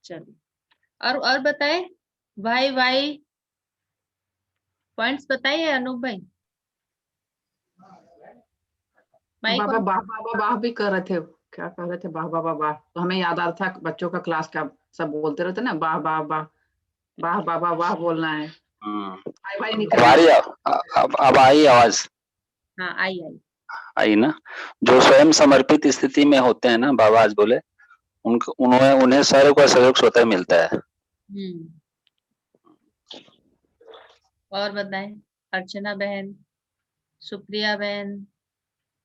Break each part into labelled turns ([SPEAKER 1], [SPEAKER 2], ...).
[SPEAKER 1] चलिए, और बताए भाई भाई, पॉइंट्स बताइए अनूप भाई। माइक
[SPEAKER 2] बाबा
[SPEAKER 1] ऑन।
[SPEAKER 2] वाह बाबा वाह भी कर रहे थे, क्या कह रहे थे, वाह बाबा वाह, तो हमें याद आ रहा था बच्चों का क्लास का सब बोलते रहते ना, वाह वाह वाह, वाह बाबा वाह बोलना है, भाई भाई नहीं
[SPEAKER 3] अब आ
[SPEAKER 2] करना
[SPEAKER 3] रही
[SPEAKER 2] है।
[SPEAKER 3] अब आई आवाज?
[SPEAKER 1] हाँ, आई आई।
[SPEAKER 3] आई ना? जो स्वयं समर्पित स्थिति में होते हैं ना, बाबा आज बोले, उन्हें सारों का सहयोग स्वतः मिलता है।
[SPEAKER 1] और बताएं, अर्चना बहन, सुप्रिया बहन,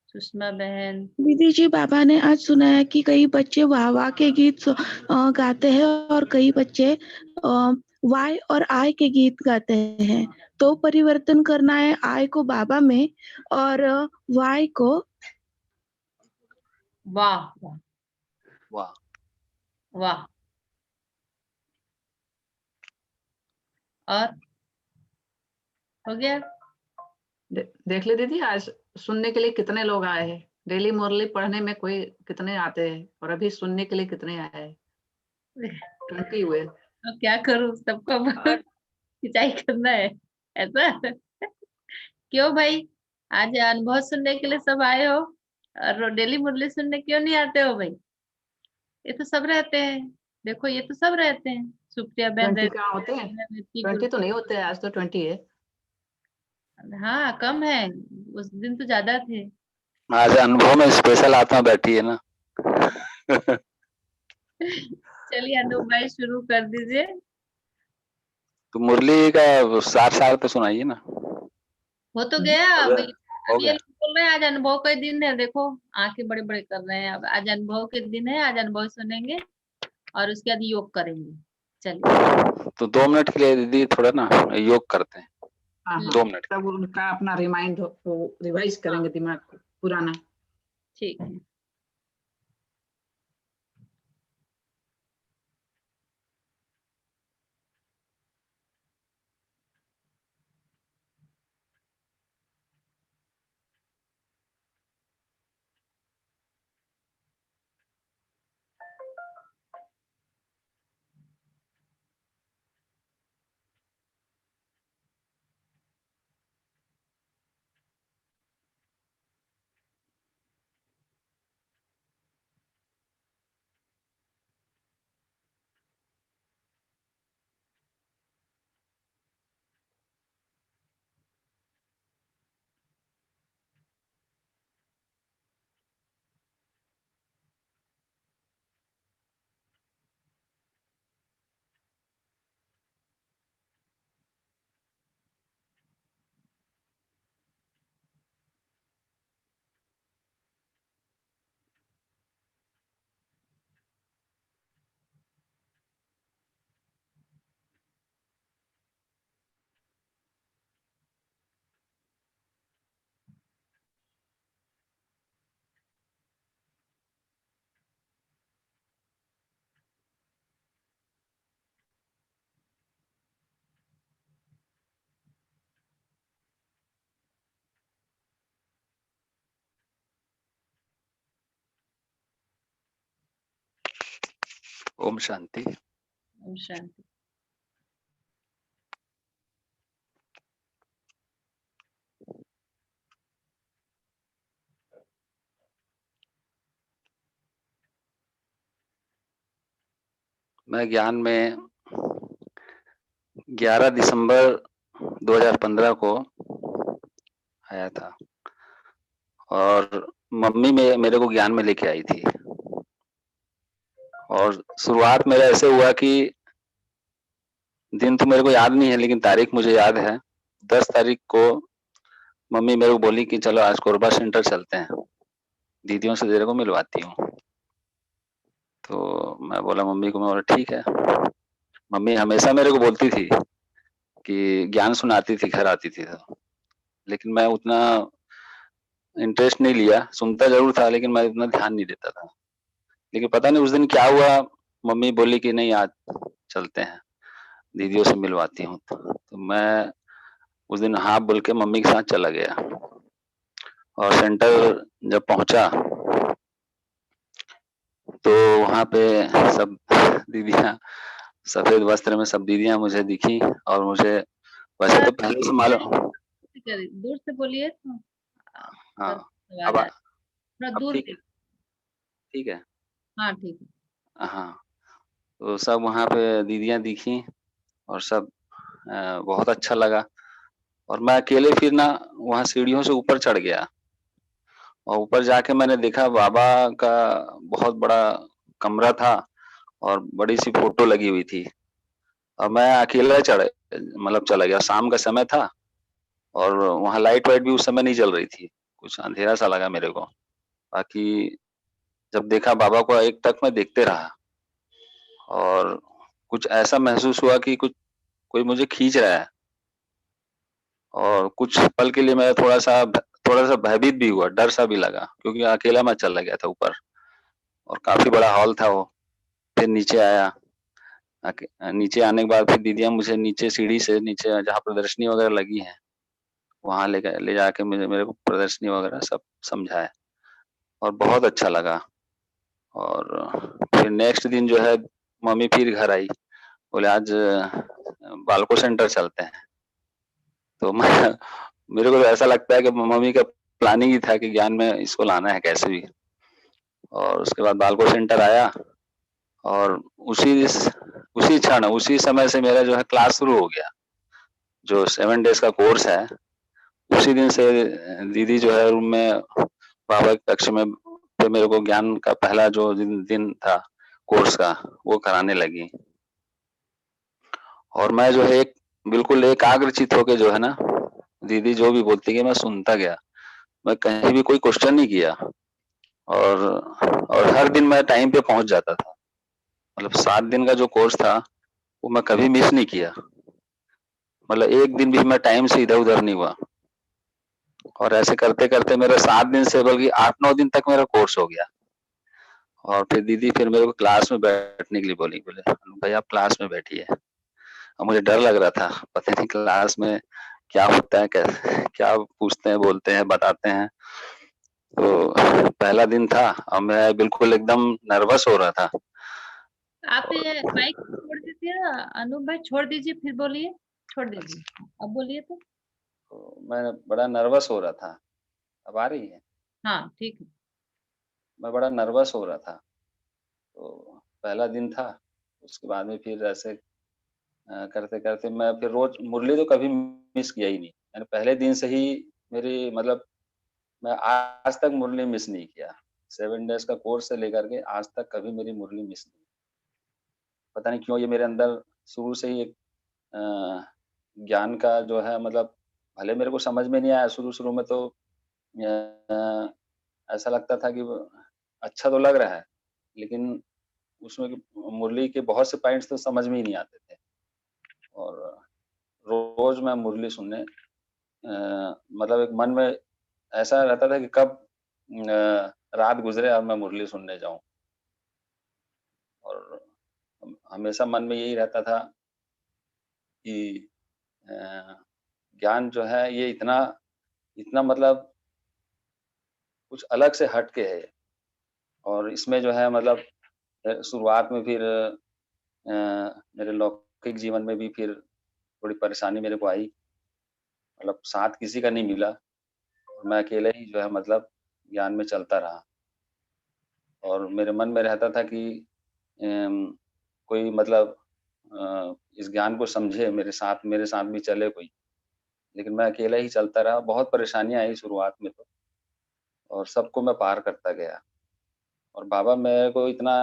[SPEAKER 1] सुषमा बहन।
[SPEAKER 4] दीदी जी, बाबा ने आज सुनाया कि कई बच्चे वाह वाह के गीत गाते हैं और कई बच्चे वाय और आय के गीत गाते हैं। तो परिवर्तन करना है आय को बाबा में और वाय को।
[SPEAKER 1] वाह वाह
[SPEAKER 3] वाह।
[SPEAKER 1] वाह। और हो गया।
[SPEAKER 2] देख ले दीदी, आज सुनने के लिए कितने लोग आए हैं, डेली मुरली पढ़ने में कोई कितने आते हैं, और अभी सुनने के लिए कितने आए हैं, 20 हुए।
[SPEAKER 1] अब क्या करूं, सबको खिंचाई करना है ऐसा। क्यों भाई, आज अनुभव सुनने के लिए सब आए हो, और डेली मुरली सुनने क्यों नहीं आते हो भाई? ये तो सब रहते हैं, देखो ये तो सब रहते हैं, सुप्रिया बहन
[SPEAKER 2] 20
[SPEAKER 1] रहती
[SPEAKER 2] कहाँ होते हैं,
[SPEAKER 1] है, ऋतिक
[SPEAKER 2] 20 तो
[SPEAKER 1] गुड़िया।
[SPEAKER 2] नहीं होते हैं, आज तो 20 है।
[SPEAKER 1] हाँ कम है, उस दिन तो ज्यादा थे।
[SPEAKER 3] आज अनुभव में स्पेशल आत्मा बैठी है ना।
[SPEAKER 1] चलिए अनूप भाई शुरू कर दीजिए।
[SPEAKER 3] तो मुरली का सार सार तो सुनाइए ना।
[SPEAKER 1] हो तो गया
[SPEAKER 3] हो
[SPEAKER 1] अभी।
[SPEAKER 3] गया? हो
[SPEAKER 1] अब ये
[SPEAKER 3] गया।
[SPEAKER 1] लोग बोल रहे हैं आज अनुभव का दिन है, देखो आंखें बड़े बड़े कर रहे हैं। अब आज अनुभव के दिन है, आज अनुभव सुनेंगे और उसके बाद योग करेंगे। चलिए।
[SPEAKER 3] तो 2 मिनट के लिए दीदी थोड़ा ना योग करते हैं।
[SPEAKER 2] हाँ हाँ,
[SPEAKER 3] 2 मिनट।
[SPEAKER 2] तब उनका अपना रिमाइंड रिवाइज करेंगे
[SPEAKER 1] हाँ
[SPEAKER 2] दिमाग को पुराना।
[SPEAKER 1] ठीक है।
[SPEAKER 3] ओम शांति।
[SPEAKER 1] ओम शांति।
[SPEAKER 3] मैं ज्ञान में 11 दिसंबर 2015 को आया था, और मम्मी मेरे को ज्ञान में लेके आई थी। और शुरुआत मेरा ऐसे हुआ कि दिन तो मेरे को याद नहीं है, लेकिन तारीख मुझे याद है। 10 तारीख को मम्मी मेरे को बोली कि चलो आज कोरबा सेंटर चलते हैं, दीदियों से तेरे को मिलवाती हूँ। तो मैं बोला मम्मी को, मैं बोला ठीक है। मम्मी हमेशा मेरे को बोलती थी कि ज्ञान सुनाती थी, घर आती थी तो, लेकिन मैं उतना इंटरेस्ट नहीं लिया। सुनता जरूर था, लेकिन मैं उतना ध्यान नहीं देता था। लेकिन पता नहीं उस दिन क्या हुआ, मम्मी बोली कि नहीं आज चलते हैं, दीदियों से मिलवाती हूँ। तो मैं उस दिन हाँ बोल के मम्मी के साथ चला गया। और सेंटर जब पहुंचा तो वहाँ पे सब दीदियाँ सफेद वस्त्र में सब दीदियाँ मुझे दिखी और मुझे वैसे तो पहले से मालूम।
[SPEAKER 1] दूर से बोलिए तो
[SPEAKER 3] हाँ,
[SPEAKER 1] आवाज
[SPEAKER 3] अब
[SPEAKER 1] आ रही, थोड़ा
[SPEAKER 3] अब
[SPEAKER 1] दूर
[SPEAKER 3] ठीक
[SPEAKER 1] से।
[SPEAKER 3] है, ठीक है।
[SPEAKER 1] हाँ ठीक है।
[SPEAKER 3] हाँ, तो सब वहाँ पे दीदियाँ दिखी और सब बहुत अच्छा लगा और मैं अकेले फिर ना वहाँ सीढ़ियों से ऊपर चढ़ गया और ऊपर जाके मैंने देखा बाबा का बहुत बड़ा कमरा था और बड़ी-सी फ़ोटो लगी हुई थी और मैं अकेला मतलब चला गया। शाम का समय था और वहाँ लाइट-वाइट भी उस समय नहीं जल रही थी। कुछ अँधेरा-सा लगा मेरे को। बाकी जब देखा बाबा को एकटक मैं देखते रहा और कुछ ऐसा महसूस हुआ कि कुछ कोई मुझे खींच रहा है और कुछ पल के लिए मैं थोड़ा-सा भयभीत भी हुआ, डर-सा भी लगा क्योंकि अकेला मैं चला गया था ऊपर और काफ़ी बड़ा हॉल था वो। फिर नीचे आया, नीचे आने के बाद फिर दीदियाँ मुझे नीचे सीढ़ी से नीचे जहाँ प्रदर्शनी वगैरह लगी है, वहाँ ले जाके मेरे को प्रदर्शनी वगैरह सब समझाया और बहुत अच्छा लगा। और फिर नेक्स्ट दिन जो है मम्मी फिर घर आई, बोले आज बालको सेंटर चलते हैं। तो मैं मेरे को तो ऐसा लगता है कि मम्मी का प्लानिंग ही था कि ज्ञान में इसको लाना है कैसे भी। और उसके बाद बालको सेंटर आया और उसी क्षण, उसी समय से मेरा जो है क्लास शुरू हो गया। जो 7 डेज़ का कोर्स है, उसी दिन से दीदी जो है रूम में बाबा के कक्ष में फिर मेरे को ज्ञान का पहला जो दिन था कोर्स का, वो कराने लगी। और मैं जो है बिल्कुल एकाग्रचित्त होके जो है ना, दीदी जो भी बोलती गई मैं सुनता गया। मैं कहीं भी कोई क्वेश्चन नहीं किया और हर दिन मैं टाइम पे पहुँच जाता था। मतलब 7 दिन का जो कोर्स था, वो मैं कभी मिस नहीं किया। मतलब एक दिन भी मैं टाइम से इधर-उधर नहीं हुआ। और ऐसे करते-करते मेरा 7 दिन से बल्कि 8-9 दिन तक मेरा कोर्स हो गया। और फिर दीदी फिर मेरे को क्लास में बैठने के लिए बोली, बोले भाई आप क्लास में बैठिए। और मुझे डर लग रहा था, पता नहीं क्लास में क्या होता है, कैसे क्या पूछते हैं, बोलते हैं, बताते हैं। तो पहला दिन था और मैं बिल्कुल एकदम नर्वस हो रहा था।
[SPEAKER 1] आप ये माइक छोड़ दीजिए ना अनूप भाई, छोड़ दीजिए फिर बोलिए, छोड़ दीजिए, अब बोलिए तो।
[SPEAKER 3] तो मैं बड़ा नर्वस हो रहा था। अब आ रही है?
[SPEAKER 1] हाँ ठीक है।
[SPEAKER 3] मैं बड़ा नर्वस हो रहा था। तो पहला दिन था, उसके बाद में फिर ऐसे करते-करते मैं फिर रोज़ मुरली तो कभी मिस किया ही नहीं। मैंने पहले दिन से ही मेरी मतलब मैं आज तक मुरली मिस नहीं किया। 7 डेज़ का कोर्स से लेकर के आज तक कभी मेरी मुरली मिस नहीं। पता नहीं क्यों ये मेरे अंदर शुरू से ही एक अ, ज्ञान का जो है मतलब भले मेरे को समझ में नहीं आया शुरू-शुरू में तो ऐसा लगता था कि अच्छा तो लग रहा है, लेकिन उसमें मुरली के बहुत से पॉइंट्स तो समझ में ही नहीं आते थे। और रोज़ मैं मुरली सुनने मतलब एक मन में ऐसा रहता था कि कब रात गुज़रे और मैं मुरली सुनने जाऊँ। और हमेशा मन में यही रहता था कि अ, ज्ञान जो है ये इतना इतना मतलब कुछ अलग से हट के है और इसमें जो है मतलब शुरुआत में फिर मेरे लौकिक जीवन में भी फिर थोड़ी परेशानी मेरे को आई। मतलब साथ किसी का नहीं मिला और मैं अकेले ही जो है मतलब ज्ञान में चलता रहा। और मेरे मन में रहता था कि कोई मतलब इस ज्ञान को समझे मेरे साथ भी चले कोई। लेकिन मैं अकेला ही चलता रहा, बहुत परेशानियाँ आई शुरुआत में तो और सबको मैं पार करता गया। और बाबा मेरे को इतना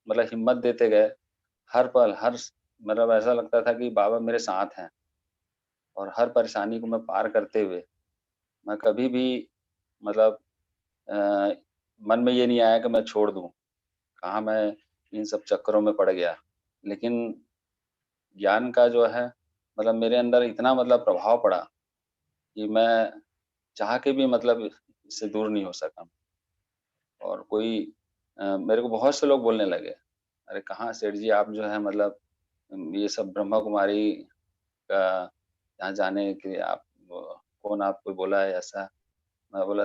[SPEAKER 3] मतलब हिम्मत देते गए, हर पल मतलब ऐसा लगता था कि बाबा मेरे साथ हैं और हर परेशानी को मैं पार करते हुए, मैं कभी भी मतलब अ, मन में ये नहीं आया कि मैं छोड़ दूँ, कहाँ मैं इन सब चक्करों में पड़ गया। लेकिन ज्ञान का जो है मतलब मेरे अंदर इतना मतलब प्रभाव पड़ा कि मैं चाह के भी मतलब इससे दूर नहीं हो सका। और कोई मेरे को बहुत से लोग बोलने लगे, "अरे कहाँ सेठ जी आप जो है मतलब ये सब ब्रह्मा कुमारी का यहाँ जाने के लिए आप कौन आपको बोला है ऐसा?" मैं बोला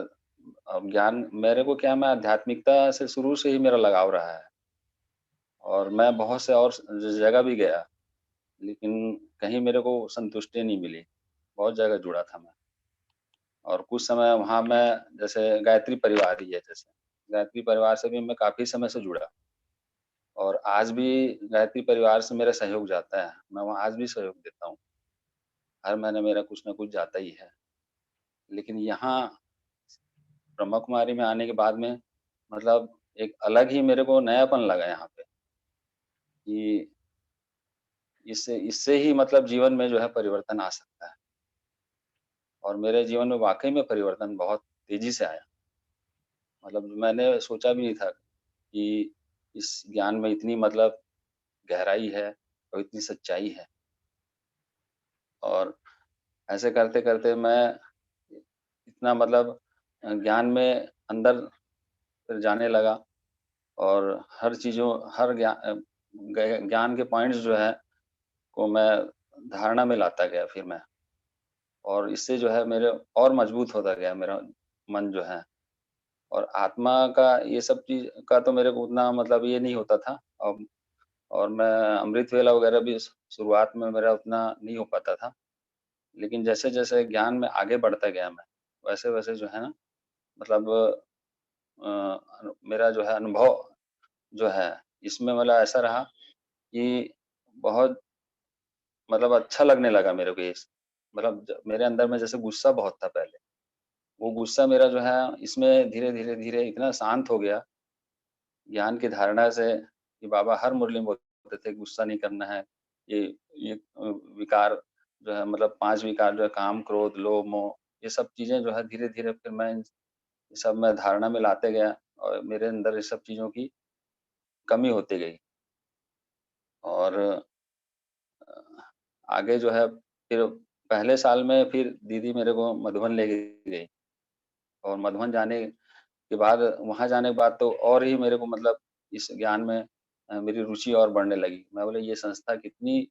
[SPEAKER 3] अब ज्ञान मेरे को क्या मैं आध्यात्मिकता से शुरू से ही मेरा लगाव रहा है। और मैं बहुत से और जगह भी गया, लेकिन कहीं मेरे को संतुष्टि नहीं मिली। बहुत जगह जुड़ा था मैं, और कुछ समय वहाँ मैं जैसे गायत्री परिवार ही है जैसे, गायत्री परिवार से भी मैं काफ़ी समय से जुड़ा, और आज भी गायत्री परिवार से मेरा सहयोग जाता है। मैं वहाँ आज भी सहयोग देता हूँ। हर महीने मेरा कुछ न कुछ जाता ही है। लेकिन यहाँ ब्रह्मा कुमारी में आने के बाद में मतलब एक अलग ही मेरे को नयापन लगा यहाँ पे, कि इससे इससे ही मतलब जीवन में जो है परिवर्तन आ सकता है, और मेरे जीवन में वाक़ई में परिवर्तन बहुत तेज़ी से आया। मतलब मैंने सोचा भी नहीं था कि इस ज्ञान में इतनी मतलब गहराई है और इतनी सच्चाई है। और ऐसे करते-करते मैं इतना मतलब ज्ञान में अंदर फिर जाने लगा, और हर चीज़ों हर ज्ञान के पॉइंट्स जो है को मैं धारणा में लाता गया फिर मैं, और इससे जो है मेरे और मजबूत होता गया मेरा मन जो है। और आत्मा का ये सब चीज़ का तो मेरे को उतना मतलब ये नहीं होता था। और मैं अमृत वेला वगैरह भी शुरुआत में मेरा उतना नहीं हो पाता था। लेकिन जैसे-जैसे ज्ञान में आगे बढ़ता गया मैं, वैसे-वैसे जो है ना मतलब मेरा जो है अनुभव जो है, इसमें मतलब ऐसा रहा कि बहुत मतलब अच्छा लगने लगा मेरे को ये मतलब मेरे अंदर में जैसे गुस्सा बहुत था पहले, वो गुस्सा मेरा जो है इसमें धीरे-धीरे इतना शांत हो गया, ज्ञान की धारणा से, कि बाबा हर मुरली में बोलते थे गुस्सा नहीं करना है। ये ये विकार जो है मतलब 5 विकार जो है काम, क्रोध, लोभ, मोह, ये सब चीज़ें जो है धीरे-धीरे फिर मैं ये सब मैं धारणा में लाते गया, और मेरे अंदर ये सब चीज़ों की कमी होती गई। और आगे जो है फिर पहले साल में फिर दीदी मेरे को मधुबन लेके गई, और मधुबन जाने के बाद वहाँ जाने के बाद तो और ही मेरे को मतलब इस ज्ञान में मेरी रुचि और बढ़ने लगी। मैं बोला ये संस्था कितनी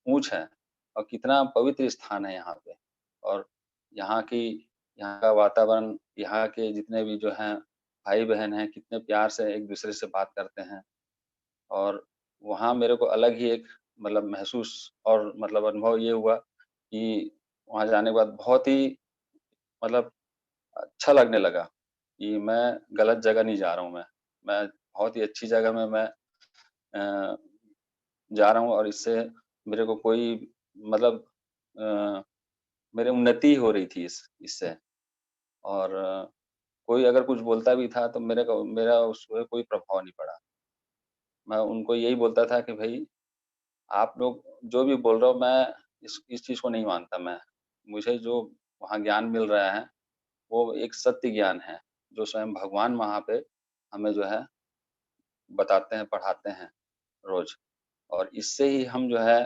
[SPEAKER 3] ऊँच है, और कितना पवित्र स्थान है यहाँ पे, और यहाँ की यहाँ का वातावरण, यहाँ के जितने भी जो हैं भाई-बहन हैं, कितने प्यार से एक-दूसरे से बात करते हैं। और वहाँ मेरे को अलग ही एक मतलब महसूस और मतलब अनुभव ये हुआ कि वहाँ जाने के बाद बहुत ही मतलब अच्छा लगने लगा, कि मैं गलत जगह नहीं जा रहा हूँ मैं। मैं बहुत ही अच्छी जगह में मैं अ, जा रहा हूँ, और इससे मेरे को कोई मतलब अ, मेरी उन्नति हो रही थी इससे। और कोई अगर कुछ बोलता भी था तो मेरा उस पे कोई प्रभाव नहीं पड़ा। मैं उनको यही बोलता था कि भई आप लोग जो भी बोल रहे हो, मैं इस चीज़ को नहीं मानता मैं। मुझे जो वहाँ ज्ञान मिल रहा है, वो एक सत्य ज्ञान है, जो स्वयं भगवान वहाँ पे हमें जो है बताते हैं, पढ़ाते हैं रोज़। और इससे ही हम जो है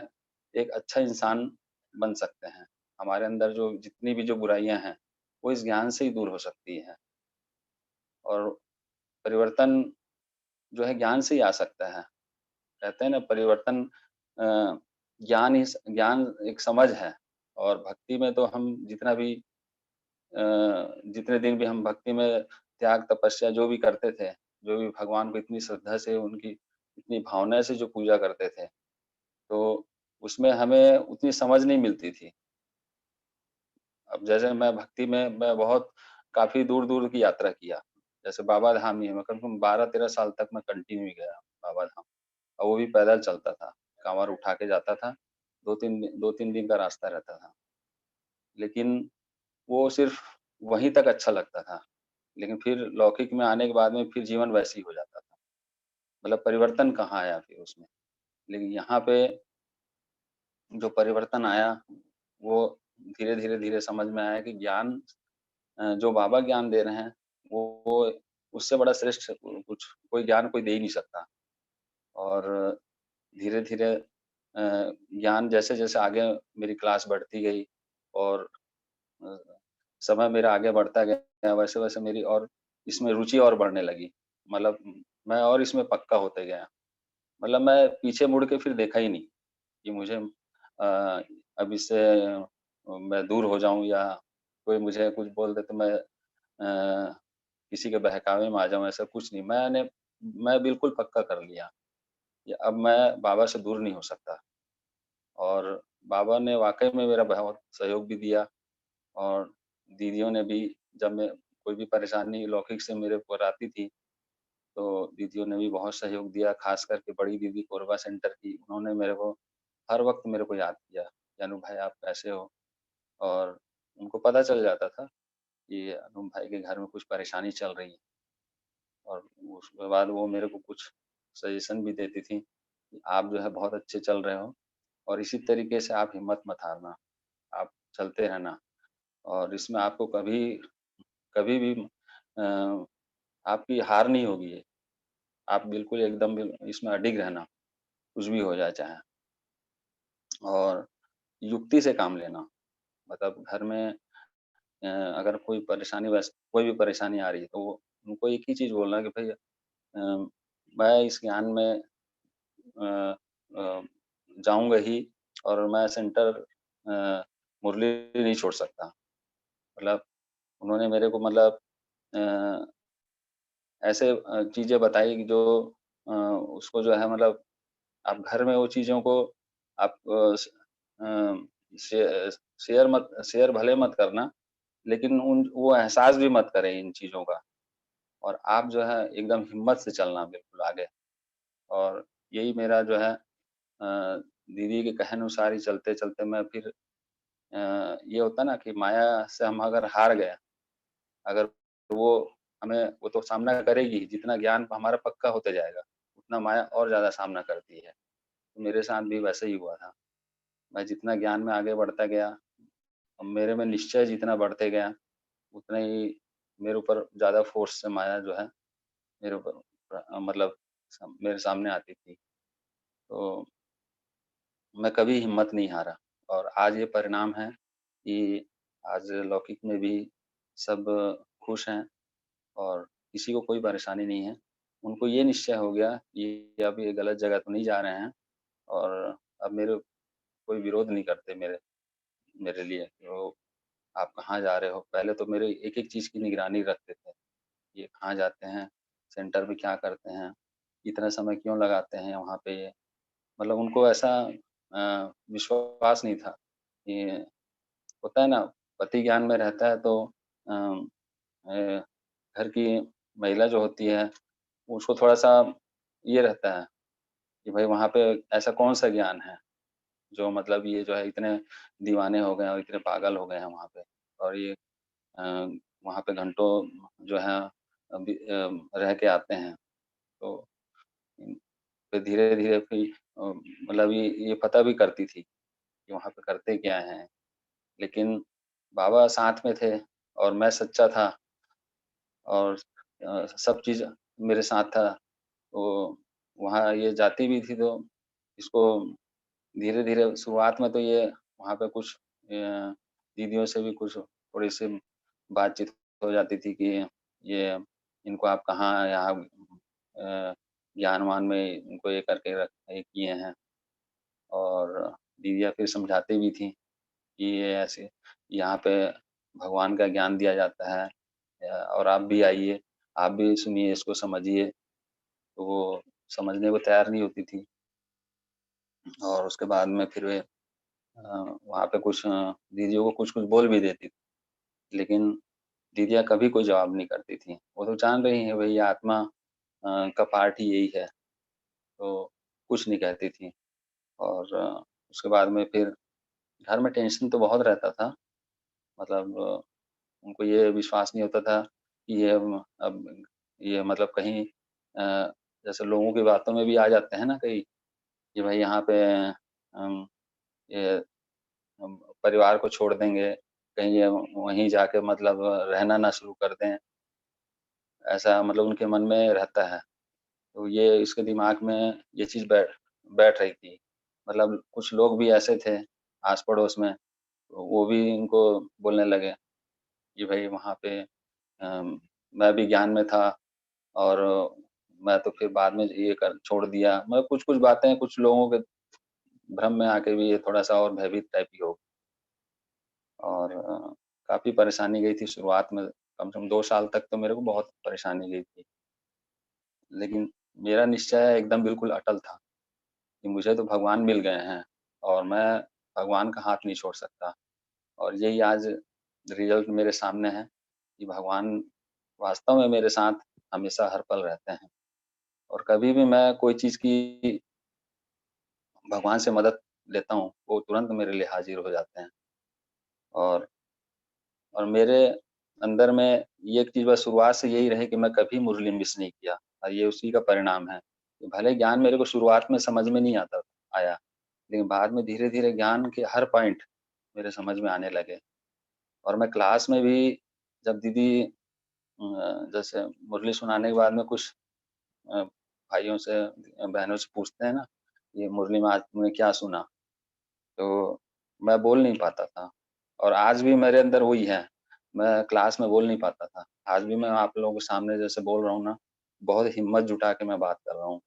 [SPEAKER 3] एक अच्छा इंसान बन सकते हैं। हमारे अंदर जो जितनी भी जो बुराइयाँ हैं, वो इस ज्ञान से ही दूर हो सकती हैं। और परिवर्तन जो है ज्ञान से ही आ सकता है। कहते हैं ना परिवर्तन अ, ज्ञान एक समझ है, और भक्ति में तो हम जितना भी जितने दिन भी हम भक्ति में त्याग, तपस्या जो भी करते थे, जो भी भगवान को इतनी श्रद्धा से, उनकी इतनी भावना से जो पूजा करते थे, तो उसमें हमें उतनी समझ नहीं मिलती थी। अब जैसे मैं भक्ति में मैं बहुत काफ़ी दूर-दूर की यात्रा किया। जैसे बाबा धाम ही है, मैं कम से कम 12-13 साल तक मैं कंटिन्यू गया बाबा धाम, और वो भी पैदल चलता था। काँवड़ उठा के जाता था, 2-3 दिन का रास्ता रहता था। लेकिन वो सिर्फ़ वहीं तक अच्छा लगता था। लेकिन फिर लौकिक में आने के बाद में फिर जीवन वैसे ही हो जाता था। मतलब परिवर्तन कहाँ आया फिर उसमें? लेकिन यहाँ पे जो परिवर्तन आया, वो धीरे-धीरे समझ में आया कि ज्ञान जो बाबा ज्ञान दे रहे हैं, वो उससे बड़ा श्रेष्ठ कुछ कोई ज्ञान कोई दे ही नहीं सकता। और धीरे-धीरे ज्ञान जैसे-जैसे आगे मेरी क्लास बढ़ती गई, और अ, समय मेरा आगे बढ़ता गया, वैसे-वैसे मेरी और इसमें रुचि और बढ़ने लगी। मतलब मैं और इसमें पक्का होते गया। मतलब मैं पीछे मुड़ के फिर देखा ही नहीं कि मुझे अब इससे मैं दूर हो जाऊँ, या कोई मुझे कुछ बोल दे तो मैं किसी के बहकावे में आ जाऊँ, ऐसा कुछ नहीं। मैं बिल्कुल पक्का कर लिया कि अब मैं बाबा से दूर नहीं हो सकता। और बाबा ने वाक़ई में मेरा बहुत सहयोग भी दिया और दीदियों ने भी, जब मैं कोई भी परेशानी लौकिक से मेरे ऊपर आती थी, तो दीदियों ने भी बहुत सहयोग दिया, ख़ास करके बड़ी दीदी कोरबा सेंटर की, उन्होंने मेरे को हर वक़्त मेरे को याद किया कि अनूप भाई आप कैसे हो? और उनको पता चल जाता था कि अनूप भाई के घर में कुछ परेशानी चल रही है और उसके बाद वो मेरे को कुछ सजेशन भी देती थी कि आप जो है बहुत अच्छे चल रहे हो और इसी तरीके से आप हिम्मत मत हारना, आप चलते रहना और इसमें आपको कभी कभी भी आपकी हार नहीं होगी। आप बिल्कुल एकदम इसमें अडिग रहना, कुछ भी हो जाए चाहे। और युक्ति से काम लेना, मतलब घर में अगर कोई भी परेशानी आ रही है तो उनको एक ही चीज़ बोलना कि भई मैं इस ज्ञान में अ अ, जाऊँगा ही और मैं सेंटर मुरली नहीं छोड़ सकता। मतलब उन्होंने मेरे को मतलब अ, ऐसे चीज़ें बताई कि जो उसको जो है मतलब आप घर में वो चीज़ों को आप शे शेयर भले मत करना, लेकिन उन वो एहसास भी मत करें इन चीज़ों का और आप जो है एकदम हिम्मत से चलना बिल्कुल आगे और यही मेरा जो है दीदी के कहे अनुसार ही चलते-चलते मैं फिर ये होता है ना कि माया से हम अगर हार गए, अगर वो वो तो सामना करेगी, जितना ज्ञान हमारा पक्का होते जाएगा, उतना माया और ज़्यादा सामना करती है। तो मेरे साथ भी वैसे ही हुआ था। मैं जितना ज्ञान में आगे बढ़ता गया, मेरे में निश्चय जितना बढ़ते गया, उतना ही मेरे ऊपर ज़्यादा फ़ोर्स से माया जो है, मेरे ऊपर मतलब मेरे सामने आती थी। तो मैं कभी हिम्मत नहीं हारा और आज ये परिणाम है कि आज लौकिक में भी सब खुश हैं और किसी को कोई परेशानी नहीं है। उनको ये निश्चय हो गया कि अब ये गलत जगह तो नहीं जा रहे हैं और अब मेरे कोई विरोध नहीं करते मेरे मेरे लिए। तो आप कहाँ जा रहे हो? पहले तो मेरे एक-एक चीज़ की निगरानी रखते थे। ये कहाँ जाते हैं? सेंटर में क्या करते हैं? इतना समय क्यों लगाते हैं वहाँ पे? मतलब उनको ऐसा विश्वास नहीं था कि होता है ना, पति ज्ञान में रहता है तो अ अ, घर की महिला जो होती है, उसको थोड़ा-सा ये रहता है कि भई वहाँ पे ऐसा कौन-सा ज्ञान है, जो मतलब ये जो है इतने दीवाने हो गए हैं और इतने पागल हो गए हैं वहाँ पे और ये अ, वहाँ पे घंटों जो है रह के आते हैं। तो फिर धीरे-धीरे फिर मतलब ये पता भी करती थी कि वहाँ पे करते क्या हैं। लेकिन बाबा साथ में थे और मैं सच्चा था और सब चीज़ मेरे साथ था। तो वहाँ ये जाती भी थी तो इसको धीरे-धीरे शुरुआत में तो ये वहाँ पे कुछ दीदियों से भी कुछ थोड़ी-सी बातचीत हो जाती थी कि ये इनको आप कहाँ यहाँ ज्ञान-वान में इनको ये करके ये किए हैं और दीदियाँ फिर समझाती भी थीं कि ये ऐसे यहाँ पे भगवान का ज्ञान दिया जाता है और आप भी आइए, आप भी सुनिए, इसको समझिए। तो वो समझने को तैयार नहीं होती थी और उसके बाद में फिर वे वहाँ पे कुछ दीदियों को कुछ-कुछ बोल भी देती थी, लेकिन दीदियाँ कभी कोई जवाब नहीं करती थीं। वो तो जान रही हैं भई ये आत्मा का पार्ट ही यही है, तो कुछ नहीं कहती थीं और उसके बाद में फिर घर में टेंशन तो बहुत रहता था, मतलब उनको ये विश्वास नहीं होता था कि ये अब ये मतलब कहीं जैसे लोगों की बातों में भी आ जाते हैं ना कई कि भाई यहाँ पे ये हम परिवार को छोड़ देंगे, कहीं ये वहीं जाके मतलब रहना ना शुरू कर दें, ऐसा मतलब उनके मन में रहता है। तो ये इसके दिमाग में ये चीज़ बैठ रही थी। मतलब कुछ लोग भी ऐसे थे आस-पड़ोस में, तो वो भी इनको बोलने लगे कि भई वहाँ पे मैं भी ज्ञान में था और मैं तो फिर बाद में ये कर छोड़ दिया। मतलब कुछ-कुछ बातें कुछ लोगों के भ्रम में आके भी ये थोड़ा-सा और भयभीत टाइप की हो और काफ़ी परेशानी गई थी शुरुआत में, कम से कम 2 साल तक तो मेरे को बहुत परेशानी गई थी। लेकिन मेरा निश्चय एकदम बिल्कुल अटल था। कि मुझे तो भगवान मिल गए हैं और मैं भगवान का हाथ नहीं छोड़ सकता। और यही आज रिज़ल्ट मेरे सामने है कि भगवान वास्तव में मेरे साथ हमेशा हर पल रहते हैं। और कभी भी मैं कोई चीज़ की भगवान से मदद लेता हूँ, वो तुरंत मेरे लिए हाज़िर हो जाते हैं। और मेरे अंदर में ये एक चीज़ बस शुरुआत से यही रही कि मैं कभी मुरली मिस नहीं किया और ये उसी का परिणाम है। कि भले ज्ञान मेरे को शुरुआत में समझ में नहीं आया, लेकिन बाद में धीरे-धीरे ज्ञान के हर पॉइंट मेरे समझ में आने लगे। और मैं क्लास में भी जब दीदी जैसे मुरली सुनाने के बाद में कुछ भाइयों से बहनों से पूछते हैं ना, ये मुरली में आज तुमने क्या सुना? तो मैं बोल नहीं पाता था और आज भी मेरे अंदर वही है, मैं क्लास में बोल नहीं पाता था। आज भी मैं आप लोगों के सामने जैसे बोल रहा हूँ ना, बहुत हिम्मत जुटा के मैं बात कर रहा हूँ,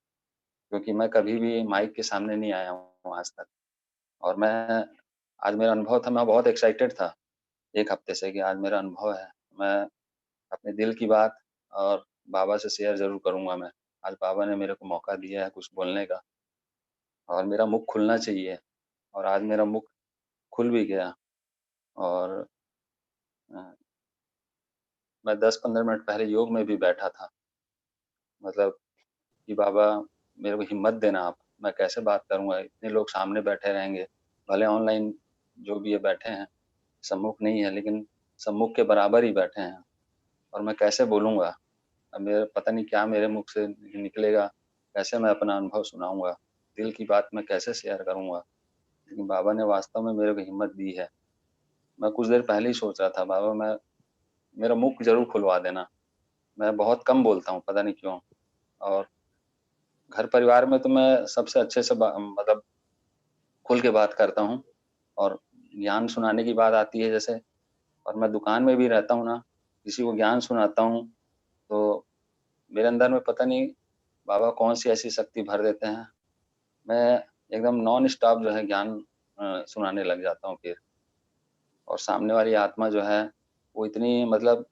[SPEAKER 3] क्योंकि मैं कभी भी माइक के सामने नहीं आया हूँ आज तक। और मैं आज मेरा अनुभव था, मैं बहुत एक्साइटेड था 1 हफ्ते से कि आज मेरा अनुभव है। मैं अपने दिल की बात और बाबा से शेयर ज़रूर करूँगा मैं। आज बाबा ने मेरे को मौका दिया है कुछ बोलने का और मेरा मुख खुलना चाहिए और आज मेरा मुख खुल भी गया। और अ, मैं 10-15 मिनट पहले योग में भी बैठा था। मतलब कि बाबा मेरे को हिम्मत देना आप, मैं कैसे बात करूँगा? इतने लोग सामने बैठे रहेंगे, भले ऑनलाइन जो भी ये बैठे हैं, सम्मुख नहीं है लेकिन सम्मुख के बराबर ही बैठे हैं और मैं कैसे बोलूँगा? अब मेरा पता नहीं क्या मेरे मुख से निकलेगा, कैसे मैं अपना अनुभव सुनाऊँगा? दिल की बात मैं कैसे शेयर करूँगा? लेकिन बाबा ने वास्तव में मेरे को हिम्मत दी है। मैं कुछ देर पहले ही सोच रहा था बाबा मैं मेरा मुख ज़रूर खुलवा देना। मैं बहुत कम बोलता हूँ, पता नहीं क्यों? और घर परिवार में तो मैं सबसे अच्छे से मतलब खुल के बात करता हूँ और ज्ञान सुनाने की बात आती है जैसे और मैं दुकान में भी रहता हूँ ना, किसी को ज्ञान सुनाता हूँ, तो मेरे अंदर में पता नहीं बाबा कौन-सी ऐसी शक्ति भर देते हैं, मैं एकदम नॉन स्टॉप जो है ज्ञान सुनाने लग जाता हूँ फिर। और सामने वाली आत्मा जो है, वो इतनी मतलब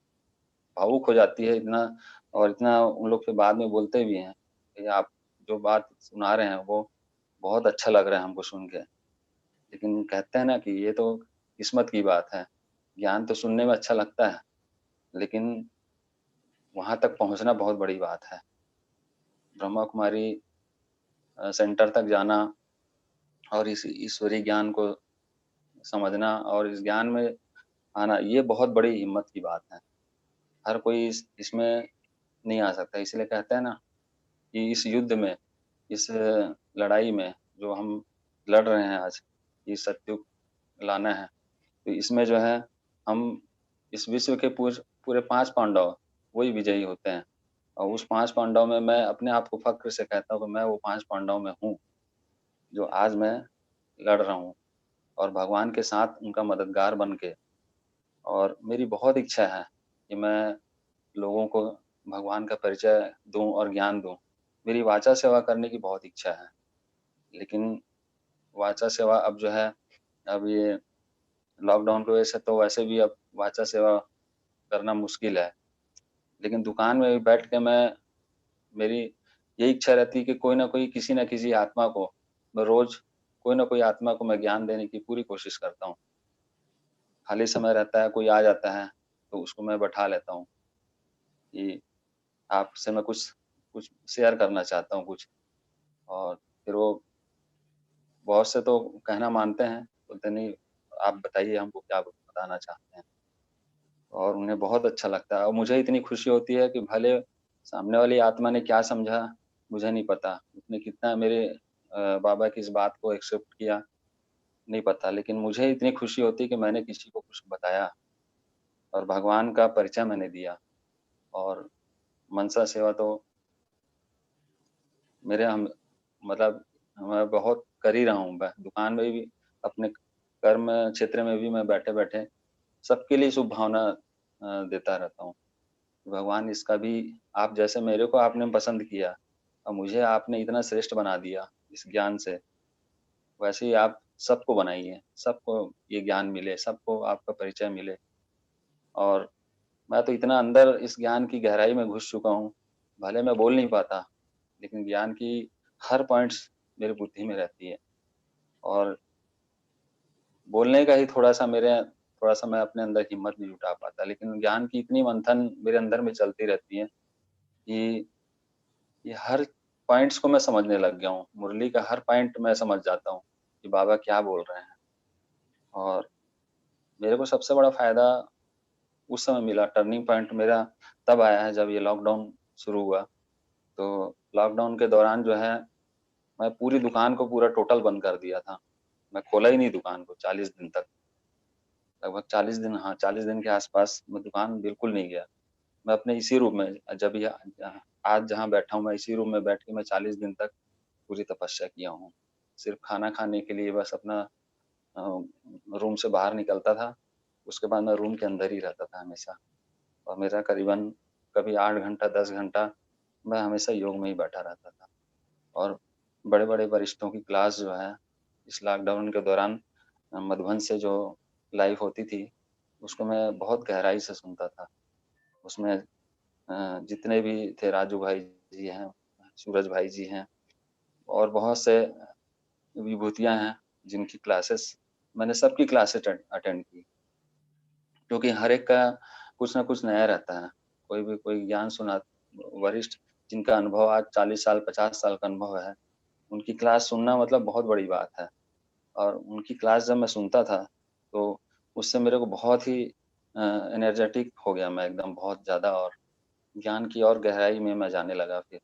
[SPEAKER 3] भावुक हो जाती है इतना और इतना उन लोग फिर बाद में बोलते भी हैं, कि आप जो बात सुना रहे हैं वो बहुत अच्छा लग रहा है हमको सुन के। लेकिन कहते हैं ना कि ये तो किस्मत की बात है, ज्ञान तो सुनने में अच्छा लगता है, लेकिन वहाँ तक पहुँचना बहुत बड़ी बात है। ब्रह्मा कुमारी सेंटर तक जाना और इस ईश्वरीय ज्ञान को समझना और इस ज्ञान में आना, ये बहुत बड़ी हिम्मत की बात है। हर कोई इसमें नहीं आ सकता, इसलिए कहते हैं ना कि इस युद्ध में, इस लड़ाई में जो हम लड़ रहे हैं आज, ये सतयुग लाना है, तो इसमें जो है हम इस विश्व के पूरे 5 पांडव वही विजयी होते हैं और उस 5 पांडव में मैं अपने आप को फ़क्र से कहता हूँ कि मैं वो 5 पांडव में हूँ, जो आज मैं लड़ रहा हूँ और भगवान के साथ उनका मददगार बन के और मेरी बहुत इच्छा है कि मैं लोगों को भगवान का परिचय दूँ और ज्ञान दूँ। मेरी वाचा सेवा करने की बहुत इच्छा है, लेकिन वाचा सेवा अब जो है, अब ये लॉकडाउन की वजह से तो वैसे भी अब वाचा सेवा करना मुश्किल है। लेकिन दुकान में भी बैठ के मेरी यही इच्छा रहती है कि कोई न कोई किसी न किसी आत्मा को मैं रोज़ कोई न कोई आत्मा को मैं ज्ञान देने की पूरी कोशिश करता हूँ। खाली समय रहता है, कोई आ जाता है, तो उसको मैं बैठा लेता हूँ कि आपसे मैं कुछ कुछ शेयर करना चाहता हूँ कुछ। और फिर वो बहुत से तो कहना मानते हैं, बोलते नहीं आप बताइए हमको क्या बताना चाहते हैं। और उन्हें बहुत अच्छा लगता है और मुझे इतनी खुशी होती है कि भले सामने वाली आत्मा ने क्या समझा, मुझे नहीं पता। उसने कितना मेरे बाबा की इस बात को एक्सेप्ट किया, नहीं पता। लेकिन मुझे इतनी खुशी होती है कि मैंने किसी को कुछ बताया और भगवान का परिचय मैंने दिया। और मनसा सेवा तो मेरे हम मतलब मैं बहुत कर ही रहा हूँ। मैं दुकान में भी, अपने कर्म क्षेत्र में भी मैं बैठे-बैठे सबके लिए शुभ भावना देता रहता हूँ। भगवान इसका भी आप जैसे मेरे को आपने पसंद किया और मुझे आपने इतना श्रेष्ठ बना दिया इस ज्ञान से, वैसे ही आप सबको बनाइए, सबको ये ज्ञान मिले, सबको आपका परिचय मिले। और मैं तो इतना अंदर इस ज्ञान की गहराई में घुस चुका हूँ, भले मैं बोल नहीं पाता, लेकिन ज्ञान की हर पॉइंट्स मेरी बुद्धि में रहती है। और बोलने का ही थोड़ा-सा मैं अपने अंदर हिम्मत नहीं जुटा पाता, लेकिन ज्ञान की इतनी मंथन मेरे अंदर में चलती रहती है कि ये हर पॉइंट्स को मैं समझने लग गया हूँ। मुरली का हर पॉइंट मैं समझ जाता हूँ कि बाबा क्या बोल रहे हैं। और मेरे को सबसे बड़ा फ़ायदा उस समय मिला, टर्निंग पॉइंट मेरा तब आया है जब ये लॉकडाउन शुरू हुआ। तो लॉकडाउन के दौरान जो है, मैं पूरी दुकान को पूरा टोटल बंद कर दिया था। मैं खोला ही नहीं दुकान को 40 दिन तक। लगभग 40 दिन, हाँ, 40 दिन के आस-पास मैं दुकान बिल्कुल नहीं गया। मैं अपने इसी रूम में, जब ये आज जहाँ बैठा हूँ, मैं इसी रूम में बैठ के मैं 40 दिन तक पूरी तपस्या किया हूँ। सिर्फ़ खाना खाने के लिए बस अपना अ, रूम से बाहर निकलता था, उसके बाद मैं रूम के अंदर ही रहता था हमेशा। और मेरा करीबन कभी 8 घंटा, 10 घंटा मैं हमेशा योग में ही बैठा रहता था। और बड़े-बड़े वरिष्ठों की क्लास जो है, इस लॉकडाउन के दौरान मधुबन से जो लाइव होती थी, उसको मैं बहुत गहराई से सुनता था। उसमें जितने भी थे, राजू भाई जी हैं, सूरज भाई जी हैं, और बहुत से विभूतियाँ हैं, जिनकी क्लासेस मैंने सबकी क्लासेस अटेंड की। क्योंकि हर एक का कुछ न कुछ नया रहता है। कोई भी कोई ज्ञान वरिष्ठ जिनका अनुभव आज 40 साल, 50 साल का अनुभव है, उनकी क्लास सुनना मतलब बहुत बड़ी बात है। और उनकी क्लास जब मैं सुनता था, तो उससे मेरे को बहुत ही एनर्जेटिक हो गया मैं एकदम बहुत ज़्यादा, और ज्ञान की और गहराई में मैं जाने लगा फिर।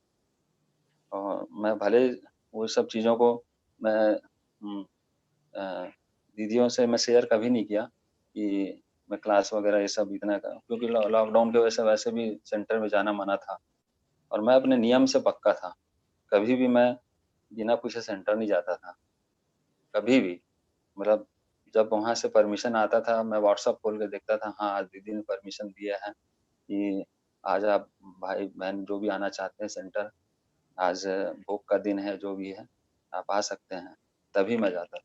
[SPEAKER 3] और मैं भले वो सब चीज़ों को मैं अ, दीदियों से मैं शेयर कभी नहीं किया कि मैं क्लास वगैरह ये सब इतना का, क्योंकि लॉकडाउन की वजह से वैसे भी सेंटर में जाना मना था। और मैं अपने नियम से पक्का था। कभी भी मैं बिना पूछे सेंटर नहीं जाता था, कभी भी। मतलब जब वहाँ से परमिशन आता था, मैं व्हाट्सएप खोल के देखता था, हाँ, आज दीदी ने परमिशन दिया है कि आज आप भाई-बहन जो भी आना चाहते हैं सेंटर, आज भोग का दिन है, जो भी है, आप आ सकते हैं। तभी मैं जाता था।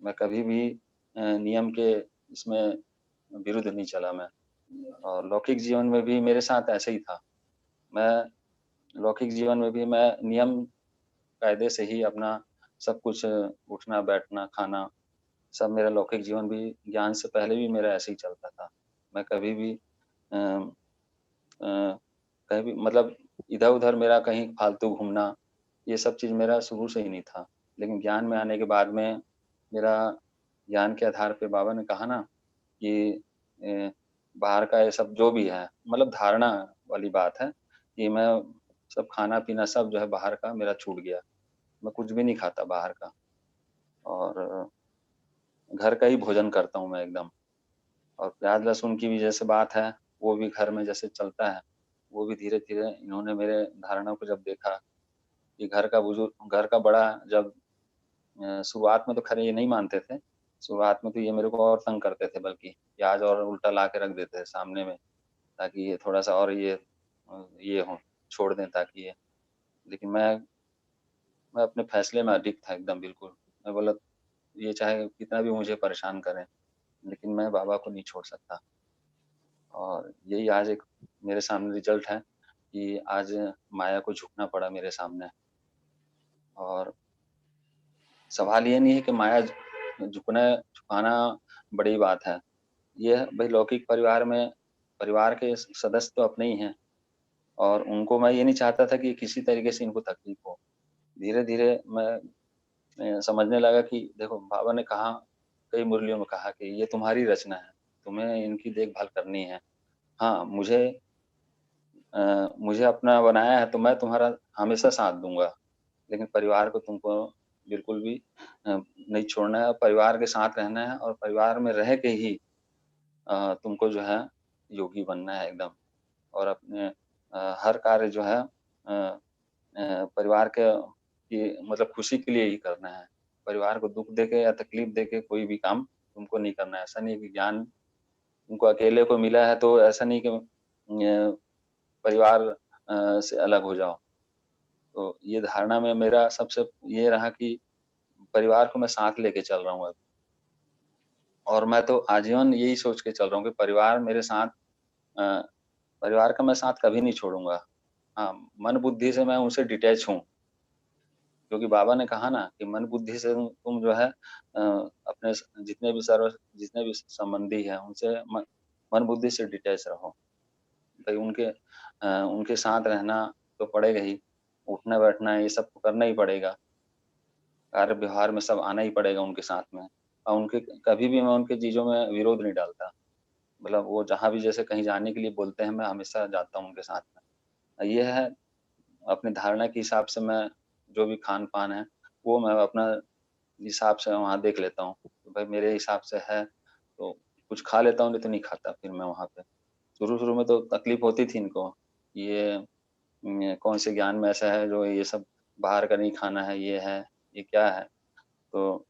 [SPEAKER 3] मैं कभी भी नियम के इसमें विरुद्ध नहीं चला मैं। और लौकिक जीवन में भी मेरे साथ ऐसे ही था। मैं लौकिक जीवन में भी मैं नियम कायदे से ही अपना सब कुछ, उठना, बैठना, खाना, सब मेरा लौकिक जीवन भी ज्ञान से पहले भी मेरा ऐसे ही चलता था। मैं कभी भी अ कहीं भी मतलब इधर-उधर मेरा कहीं फालतू घूमना, ये सब चीज़ मेरा शुरू से ही नहीं था। लेकिन ज्ञान में आने के बाद में मेरा ज्ञान के आधार पे बाबा ने कहा ना कि अ, बाहर का ये सब जो भी है, मतलब धारणा वाली बात है कि मैं सब खाना-पीना सब जो है बाहर का मेरा छूट गया। मैं कुछ भी नहीं खाता बाहर का, और घर का ही भोजन करता हूँ मैं एकदम। और प्याज़ लहसुन की भी जैसे बात है, वो भी घर में जैसे चलता है, वो भी धीरे-धीरे इन्होंने मेरे धारणा को जब देखा कि घर का बड़ा जब शुरुआत में तो खैर ये नहीं मानते थे। शुरुआत में तो ये मेरे को और तंग करते थे, बल्कि प्याज़ और उल्टा ला के रख देते थे सामने में, ताकि ये थोड़ा-सा और ये हो, छोड़ दें ताकि ये। लेकिन मैं अपने फैसले में अडिग था एकदम बिल्कुल। मैं बोला ये चाहे कितना भी मुझे परेशान करें, लेकिन मैं बाबा को नहीं छोड़ सकता। और यही आज एक मेरे सामने रिज़ल्ट है कि आज माया को झुकना पड़ा मेरे सामने। और सवाल ये नहीं है कि माया झुकाना बड़ी बात है। ये है भई लौकिक परिवार के सदस्य तो अपने ही हैं, और उनको मैं ये नहीं चाहता था कि किसी तरीके से इनको तकलीफ हो। धीरे-धीरे मैं समझने लगा कि देखो बाबा ने कहा, कई मुरलियों में कहा कि ये तुम्हारी रचना है, तुम्हें इनकी देखभाल करनी है। हाँ, मुझे अपना बनाया है तो मैं तुम्हारा हमेशा साथ दूँगा, लेकिन परिवार को तुमको बिल्कुल भी नहीं छोड़ना है, परिवार के साथ रहना है, और परिवार में रह के ही तुमको जो है योगी बनना है एकदम। और अपने हर कार्य जो है परिवार के की मतलब खुशी के लिए ही करना है। परिवार को दुःख देके या तकलीफ देके कोई भी काम तुमको नहीं करना है। ऐसा नहीं है कि ज्ञान तुमको अकेले को मिला है तो ऐसा नहीं कि परिवार से अलग हो जाओ। तो ये धारणा में मेरा सबसे ये रहा कि परिवार को मैं साथ लेके चल रहा हूँ अब। और मैं तो आजीवन यही सोच के चल रहा हूँ कि अ, परिवार का मैं साथ कभी नहीं छोड़ूँगा। हाँ, मन बुद्धि से मैं उनसे डिटैच हूँ। क्योंकि बाबा ने कहा ना कि मन बुद्धि से तुम जो है अपने जितने भी संबंधी है उनसे मन बुद्धि से डिटैच रहो। भाई उनके साथ रहना तो पड़ेगा ही, उठना बैठना ये सब तो करना ही पड़ेगा, कार्य व्यवहार में सब आना ही पड़ेगा उनके साथ में। और उनके कभी भी मैं उनके चीज़ों में विरोध नहीं डालता। मतलब वो जहाँ भी जैसे कहीं जाने के लिए बोलते हैं, मैं हमेशा जाता हूँ उनके साथ में। ये है अपनी धारणा के हिसाब से मैं जो भी खान-पान है, वो मैं अपना हिसाब से वहाँ देख लेता हूँ। तो भाई मेरे हिसाब से है, तो कुछ खा लेता हूँ, नहीं तो नहीं खाता फिर मैं वहाँ पे। शुरू-शुरू में तो तकलीफ होती थी इनको, ये कौन से ज्ञान में ऐसा है जो ये सब बाहर का नहीं खाना है, ये है, ये क्या है? तो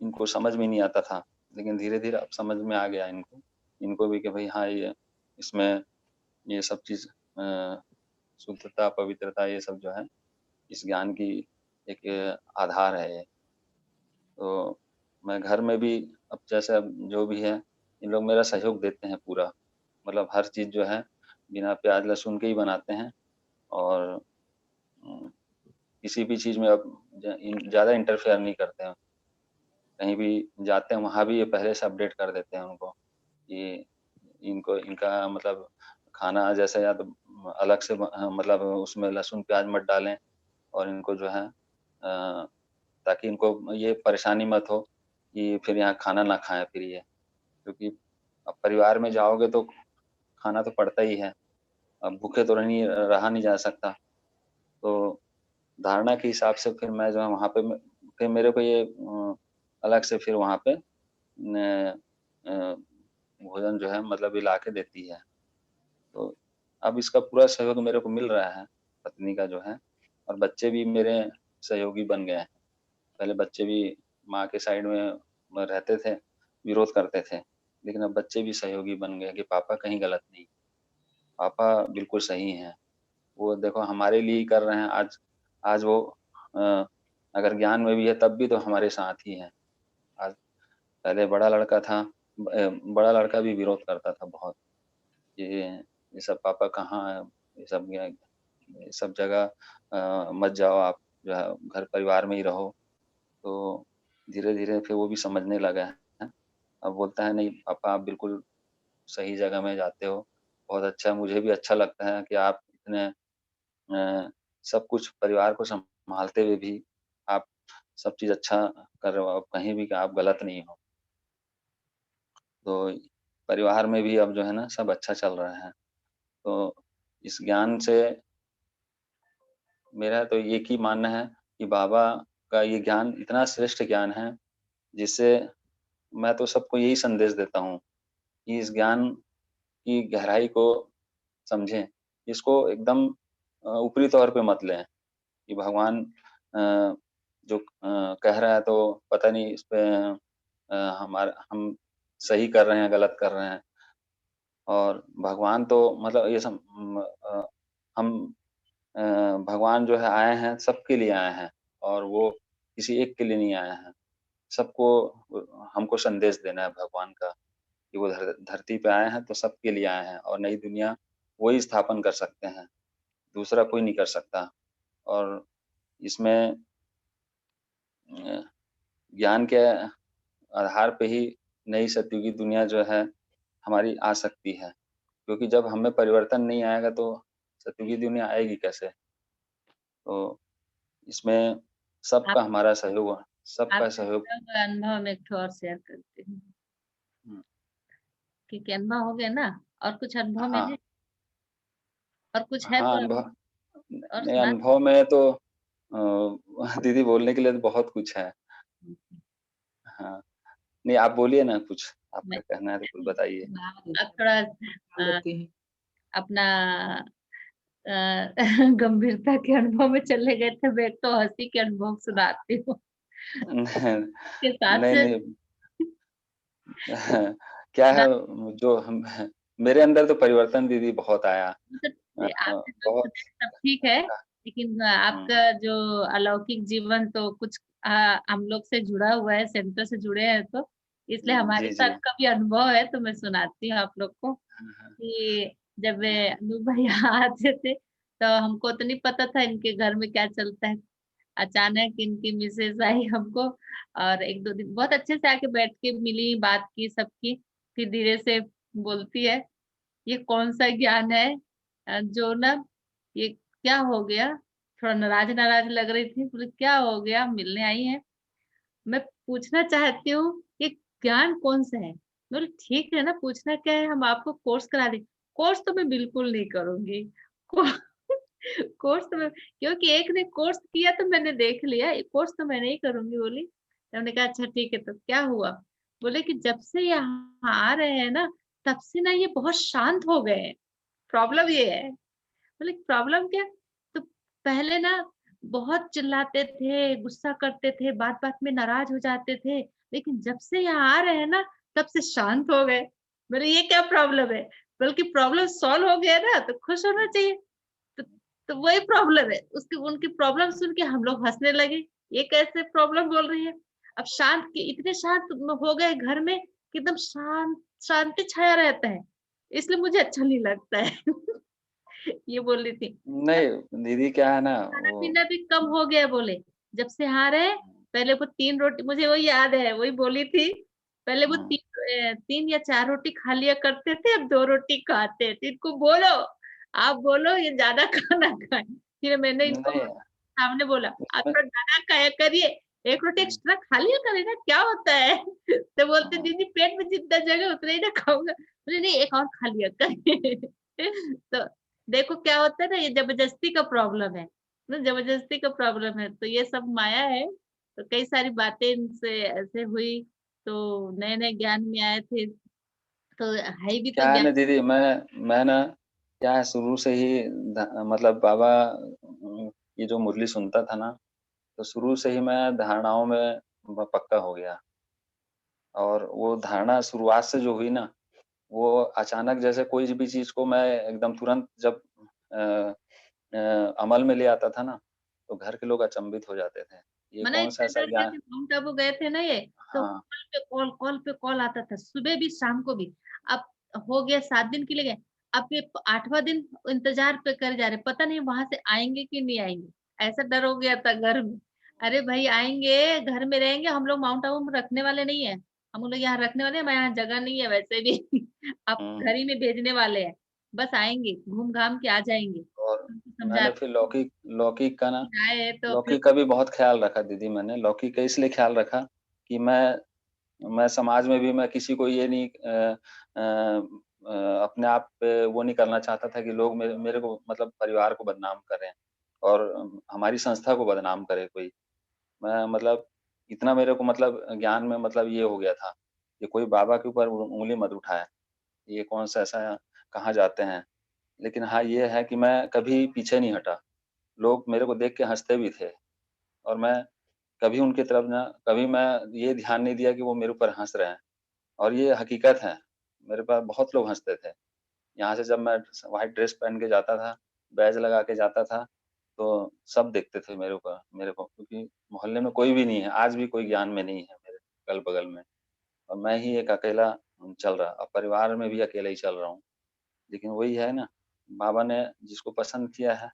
[SPEAKER 3] इनको समझ में नहीं आता था, लेकिन धीरे-धीरे अब समझ में आ गया इनको। इनको भी कि भई हाँ, ये इसमें ये सब चीज़ शुद्धता, पवित्रता ये सब जो है, इस ज्ञान की एक आधार है ये। तो मैं घर में भी अब जैसे अब जो भी है, इन लोग मेरा सहयोग देते हैं पूरा। मतलब हर चीज़ जो है, बिना प्याज़ लहसुन के ही बनाते हैं और उम, किसी भी चीज़ में अब ज़्यादा इंटरफेयर नहीं करते हैं। कहीं भी जाते हैं, वहाँ भी ये पहले से अपडेट कर देते हैं उनको, कि इनको इनका मतलब खाना जैसे या तो अलग से मतलब उसमें लहसुन प्याज़ मत डालें और इनको जो है ताकि इनको ये परेशानी मत हो कि फिर यहाँ खाना ना खाएँ फिर ये। क्योंकि अब परिवार में जाओगे तो खाना तो पड़ता ही है, अब भूखे तो रहा नहीं जा सकता। तो धारणा के हिसाब से फिर मैं जो है वहाँ पे फिर मेरे को ये अलग से फिर वहाँ पे न अ, भोजन जो है मतलब ये ला के देती है। तो अब इसका पूरा सहयोग मेरे को मिल रहा है, पत्नी का जो है और बच्चे भी मेरे सहयोगी बन गए हैं। पहले बच्चे भी माँ के साइड में रहते थे, विरोध करते थे, लेकिन अब बच्चे भी सहयोगी बन गए कि पापा कहीं गलत नहीं, पापा बिल्कुल सही हैं। वो देखो हमारे लिए ही कर रहे हैं आज आज वो अ, अगर ज्ञान में भी है तब भी तो हमारे साथ ही हैं। आज पहले बड़ा लड़का था बड़ा लड़का भी विरोध करता था बहुत, ये सब पापा कहाँ है, ये सब जगह मत जाओ आप, जो है घर परिवार में ही रहो। तो धीरे-धीरे फिर वो भी समझने लगा है। अब बोलता है नहीं पापा आप बिल्कुल सही जगह में जाते हो, बहुत अच्छा मुझे भी अच्छा लगता है कि आप इतने सब कुछ परिवार को सँभालते हुए भी आप सब चीज़ अच्छा कर रहे हो, अब कहीं भी कि आप गलत नहीं हो। तो परिवार में भी अब जो है ना सब अच्छा चल रहा है। तो इस ज्ञान से मेरा तो एक ही मानना है कि बाबा का ये ज्ञान इतना श्रेष्ठ ज्ञान है, जिससे मैं तो सबको यही संदेश देता हूँ कि इस ज्ञान की गहराई को समझें। इसको एकदम ऊपरी तौर पे मत लें कि भगवान जो कह रहा है तो पता नहीं इस पे हम सही कर रहे हैं, गलत कर रहे हैं और भगवान तो मतलब ये सब हम अ, भगवान जो है आए हैं, सबके लिए आए हैं और वो किसी एक के लिए नहीं आए हैं। सबको हमको संदेश देना है भगवान का कि वो धरती पे आए हैं तो सबके लिए आए हैं और नई दुनिया वही स्थापन कर सकते हैं, दूसरा कोई नहीं कर सकता। और इसमें ज्ञान के आधार पे ही नई सतयुगी दुनिया जो है हमारी आ सकती है। क्योंकि जब हमें परिवर्तन नहीं आएगा तो सतयुगी दुनिया आएगी कैसे? तो इसमें
[SPEAKER 1] आप
[SPEAKER 3] सबका हमारा सहयोग सबका
[SPEAKER 1] आपके
[SPEAKER 3] सहयोग
[SPEAKER 1] अनुभव में एक ठो और शेयर करती हूँ।
[SPEAKER 3] हुँ,
[SPEAKER 1] ठीक है, अनुभव हो गया ना? और कुछ अनुभव में
[SPEAKER 3] हाँ,
[SPEAKER 1] है? और कुछ है
[SPEAKER 3] हाँ,
[SPEAKER 1] तो
[SPEAKER 3] अनुभव
[SPEAKER 1] और
[SPEAKER 3] नहीं
[SPEAKER 1] सुना
[SPEAKER 3] अनुभव में तो दीदी बोलने के लिए तो बहुत कुछ है।
[SPEAKER 1] दीजिए।
[SPEAKER 3] हाँ, नहीं आप बोलिए ना कुछ,
[SPEAKER 1] मैं
[SPEAKER 3] आपका कहना है तो कुछ बताइए?
[SPEAKER 1] अब थोड़ा अ,
[SPEAKER 2] रखती हैं।
[SPEAKER 1] अपना अ, गंभीरता के अनुभव में चले गए थे, मैं एक तो हँसी के अनुभव सुनाती हूँ। के साथ
[SPEAKER 3] नहीं,
[SPEAKER 1] से
[SPEAKER 3] नहीं क्या है
[SPEAKER 1] सुना
[SPEAKER 3] जो हम मेरे अंदर तो परिवर्तन दीदी बहुत आया।
[SPEAKER 1] मतलब आपके दुःख
[SPEAKER 3] बहुत
[SPEAKER 1] दर्द सब ठीक है, लेकिन
[SPEAKER 3] हुँ,
[SPEAKER 1] आपका जो अलौकिक जीवन तो कुछ हम लोग से जुड़ा हुआ है, सेंटर से जुड़े हैं तो इसलिए हमारे
[SPEAKER 3] जी, जी।
[SPEAKER 1] साथ का भी अनुभव है, तो मैं सुनाती हूँ आप लोग को
[SPEAKER 3] हाँ, हाँ,
[SPEAKER 1] कि जब
[SPEAKER 3] हाँ,
[SPEAKER 1] अनूप भैया आते थे, तो हमको तो नहीं पता था इनके घर में क्या चलता है। अचानक इनकी मिसेज आई हमको, और एक दो दिन बहुत अच्छे से आके बैठ के मिली, बात की सबकी। फिर धीरे से बोलती है, ये कौन सा ज्ञान है जो ना, ये क्या हो गया? थोड़ा नाराज नाराज लग रही थी, बोले क्या हो गया, मिलने आई है? मैं पूछना चाहती हूँ ये ज्ञान कौन सा है? बोले ठीक है ना, पूछना क्या है, हम आपको कोर्स करा दें। कोर्स तो मैं बिल्कुल नहीं करूंगी। को, कोर्स तो मैं, क्योंकि एक ने कोर्स किया तो मैंने देख लिया, ये कोर्स तो मैं नहीं करूंगी बोली। तो हमने कहा अच्छा ठीक है, तो क्या हुआ? बोले कि जब से यहाँ आ रहे हैं ना, तब से ना ये बहुत शांत हो गए हैं। प्रॉब्लम ये है। बोले प्रॉब्लम क्या? तो पहले ना बहुत चिल्लाते थे, गुस्सा करते थे, बात बात में नाराज हो जाते थे, लेकिन जब से यहाँ आ रहे हैं ना, तब से शांत हो गए। बोले ये क्या प्रॉब्लम है? बल्कि प्रॉब्लम सॉल्व हो गया ना, तो खुश होना चाहिए। तो, तो वही प्रॉब्लम है, उसकी उनकी प्रॉब्लम सुन के हम लोग हंसने लगे। ये कैसे प्रॉब्लम बोल रही है? अब शांत के इतने शांत हो गए घर में कि एकदम शांत, शांति छाया रहता है, इसलिए मुझे अच्छा नहीं लगता है। ये बोल रही थी।
[SPEAKER 3] नहीं दीदी, क्या है ना
[SPEAKER 1] खाना
[SPEAKER 3] वो।
[SPEAKER 1] पीना भी कम हो गया बोले, जब से यहाँ रहे। पहले वो 3 रोटी, मुझे वो याद है, वही बोली थी। पहले वो
[SPEAKER 3] हम्म,
[SPEAKER 1] 3 या 4 रोटी खा लिया करते थे, अब 2 रोटी खाते हैं। तो इनको बोलो, आप बोलो ये ज्यादा खाना खाए। फिर मैंने इनको
[SPEAKER 3] नहीं
[SPEAKER 1] सामने बोला, आप
[SPEAKER 3] इसमें
[SPEAKER 1] थोड़ा ज्यादा खाया करिए, 1 रोटी एक्स्ट्रा खा लिया करे ना, क्या होता है? तो बोलते
[SPEAKER 3] हाँ,
[SPEAKER 1] दीदी पेट में जितना जगह उतना ही ना खाऊंगा। बोले नहीं, एक और खा लिया करिए। तो देखो क्या होता है ना, ये जबरदस्ती का प्रॉब्लम है ना, जबरदस्ती का प्रॉब्लम है। तो ये सब माया है। तो कई सारी बातें इनसे ऐसे हुई, तो नए नए ज्ञान में आए थे, तो है भी तो
[SPEAKER 3] क्या है
[SPEAKER 1] ज्ञान।
[SPEAKER 3] ना दीदी, मैं ना, क्या है, शुरू से ही मतलब बाबा ये जो मुरली सुनता था ना, तो शुरू से ही मैं धारणाओं में पक्का हो गया। और वो धारणा शुरुआत से जो हुई ना, वो अचानक जैसे कोई भी चीज को मैं एकदम तुरंत जब अ, अमल में ले आता था ना, तो घर के लोग अचंभित हो जाते थे। ये
[SPEAKER 1] मना
[SPEAKER 3] कौन सा
[SPEAKER 1] इतने
[SPEAKER 3] ऐसा
[SPEAKER 1] डरते
[SPEAKER 3] ज्ञान।
[SPEAKER 1] थे, माउंट आबू गए थे ना ये, तो
[SPEAKER 3] हाँ।
[SPEAKER 1] कॉल पे कॉल आता था, सुबह भी शाम को भी। अब हो गया 7 दिन के लिए गए, अब ये 8वां दिन इंतजार पे कर जा रहे, पता नहीं वहां से आएंगे कि नहीं आएंगे। ऐसा डर हो गया था घर में। अरे भाई आएंगे, घर में रहेंगे, हम लोग माउंट आबू में रखने वाले नहीं है। हम लोग यहाँ रखने वाले हैं, हमारे यहाँ जगह नहीं है वैसे भी। आप
[SPEAKER 3] हम्म।
[SPEAKER 1] घर ही में भेजने वाले हैं, बस आएंगे घूम घाम के आ जाएंगे।
[SPEAKER 3] और
[SPEAKER 1] उनको
[SPEAKER 3] मैंने
[SPEAKER 1] समझाते
[SPEAKER 3] फिर लौकी लौकी का ना,
[SPEAKER 1] आए तो फिर।
[SPEAKER 3] लौकी का भी बहुत ख्याल रखा दीदी। मैंने लौकी का इसलिए ख्याल रखा कि मैं समाज में भी मैं किसी को ये नहीं अपने आप पे वो नहीं करना चाहता था कि लोग मेरे मेरे को मतलब परिवार को बदनाम करें और हमारी संस्था को बदनाम करे कोई। मैं मतलब इतना मेरे को मतलब ज्ञान में मतलब ये हो गया था कि कोई बाबा के ऊपर उँगली मत उठाए। ये कौन सा ऐसा कहाँ जाते हैं। लेकिन हाँ, ये है कि मैं कभी पीछे नहीं हटा। लोग मेरे को देख के हँसते भी थे और मैं कभी उनकी तरफ ना कभी मैं ये ध्यान नहीं दिया कि वो मेरे ऊपर हँस रहे हैं। और ये हकीकत है, मेरे पास बहुत लोग हँसते थे। यहाँ से जब मैं व्हाइट ड्रेस पहन के जाता था, बैज लगा के जाता था, तो सब देखते थे मेरे को, क्योंकि मोहल्ले में कोई भी नहीं है, आज भी कोई ज्ञान में नहीं है मेरे अगल-बगल में। और मैं ही एक अकेला चल रहा, अब परिवार में भी अकेला ही चल रहा हूँ। लेकिन वही है ना, बाबा ने जिसको पसंद किया है,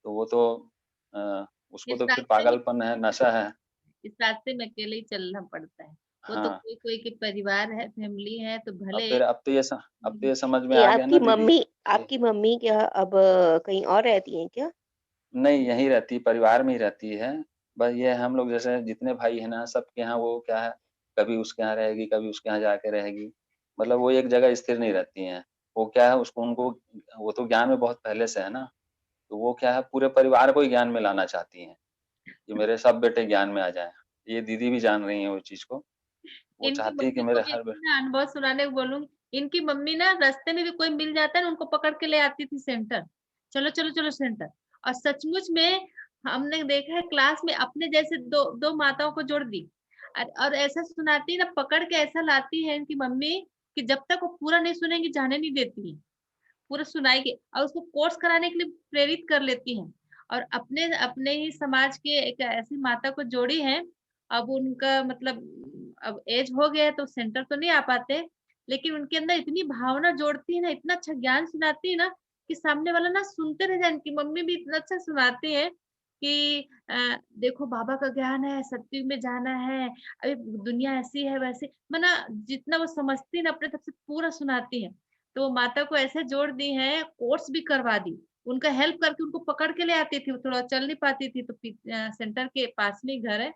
[SPEAKER 3] तो वो तो उसको
[SPEAKER 1] इस
[SPEAKER 3] तो फिर
[SPEAKER 1] रास्ते में
[SPEAKER 3] पागलपन है, नशा है।
[SPEAKER 1] इस रास्ते में अकेले ही चलना पड़ता है। वो तो
[SPEAKER 3] हाँ,
[SPEAKER 1] कोई कोई के परिवार है, फैमिली है, तो
[SPEAKER 3] अब
[SPEAKER 1] भले
[SPEAKER 3] फिर
[SPEAKER 1] एक
[SPEAKER 3] अब तो ये समझ में
[SPEAKER 5] ये
[SPEAKER 3] आ गया ना दीदी कि
[SPEAKER 5] आपकी मम्मी क्या अब कहीं और रहती हैं क्या?
[SPEAKER 3] नहीं, यहीं रहती है, परिवार में ही रहती है। बस ये है हम लोग जैसे जितने भाई हैं ना, सबके यहाँ वो क्या है, कभी उसके यहाँ रहेगी, कभी उसके यहाँ जाके रहेगी। मतलब वो एक जगह स्थिर नहीं रहती हैं। वो क्या है उसको उनको वो तो ज्ञान में बहुत पहले से है ना, तो वो क्या है पूरे परिवार को ही ज्ञान में लाना चाहती हैं, कि मेरे सब बेटे ज्ञान में आ जाएँ। ये दीदी भी जान रही हैं वो चीज़ को। वो
[SPEAKER 1] इनकी
[SPEAKER 3] चाहती है कि
[SPEAKER 1] मम्मी को
[SPEAKER 3] मेरे
[SPEAKER 1] भी
[SPEAKER 3] हर
[SPEAKER 1] एक ना अनुभव सुनाने को बोलूँगी। इनकी मम्मी ना रास्ते में भी कोई मिल जाता है ना, उनको पकड़ के ले आती थी सेंटर। चलो, चलो, चलो सेंटर। और सचमुच में हमने देखा है क्लास में अपने जैसे 2 माताओं को जोड़ दी। और ऐसा सुनाती है ना, पकड़ के ऐसा लाती है इनकी मम्मी कि जब तक वो पूरा नहीं सुनेंगी जाने नहीं देती है। पूरा सुनाएगी और उसको कोर्स कराने के लिए प्रेरित कर लेती हैं। और अपने अपने ही समाज के एक ऐसी माता को जोड़ी है। अब उनका मतलब अब एज हो गया है तो सेंटर तो नहीं आ पाते, लेकिन उनके अंदर इतनी भावना जोड़ती है ना, इतना अच्छा ज्ञान सुनाती है ना, कि सामने वाला ना सुनते रह जाए। इनकी मम्मी भी इतना अच्छा सुनाती है कि देखो बाबा का ज्ञान है, सत्युग में जाना है, अभी दुनिया ऐसी है वैसी, मना जितना वो समझती है ना अपने तरफ से पूरा सुनाती है। तो वो माता को ऐसे जोड़ दी है, कोर्स भी करवा दी। उनका हेल्प करके उनको पकड़ के ले आती थी, वो थोड़ा चल नहीं पाती थी तो सेंटर के पास में ही घर है।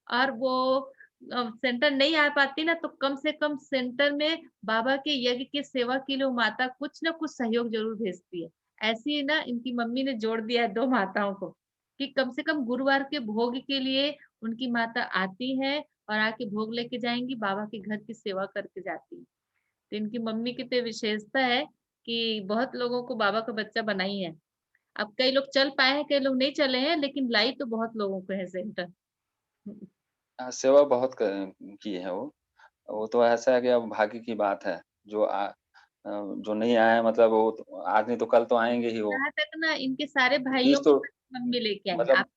[SPEAKER 1] और वो सेंटर नहीं आ पाती ना तो कम से कम सेंटर में बाबा के यज्ञ की सेवा के लिए वो माता कुछ ना कुछ सहयोग ज़रूर भेजती है। ऐसे ही ना इनकी मम्मी ने जोड़ दिया है 2 माताओं को, कि कम से कम गुरुवार के भोग के लिए उनकी माता आती हैं और आके भोग लेके जाएँगी, बाबा के घर की सेवा करके जाती हैं। तो इनकी मम्मी की तो विशेषता है कि बहुत लोगों को बाबा का बच्चा बनाई है। अब कई लोग चल पाए हैं, कई लोग नहीं चले हैं, लेकिन लाई तो बहुत लोगों को है सेंटर। हुँ,
[SPEAKER 3] सेवा बहुत की है वो। वो तो ऐसा है कि अब भाग्य की बात है। जो नहीं आए मतलब वो तो आज नहीं तो कल तो आएँगे ही वो।
[SPEAKER 1] यहाँ तक ना इनके सारे भाइयों
[SPEAKER 3] बीज तो
[SPEAKER 1] को मम्मी लेके आई।
[SPEAKER 3] मतलब
[SPEAKER 1] आप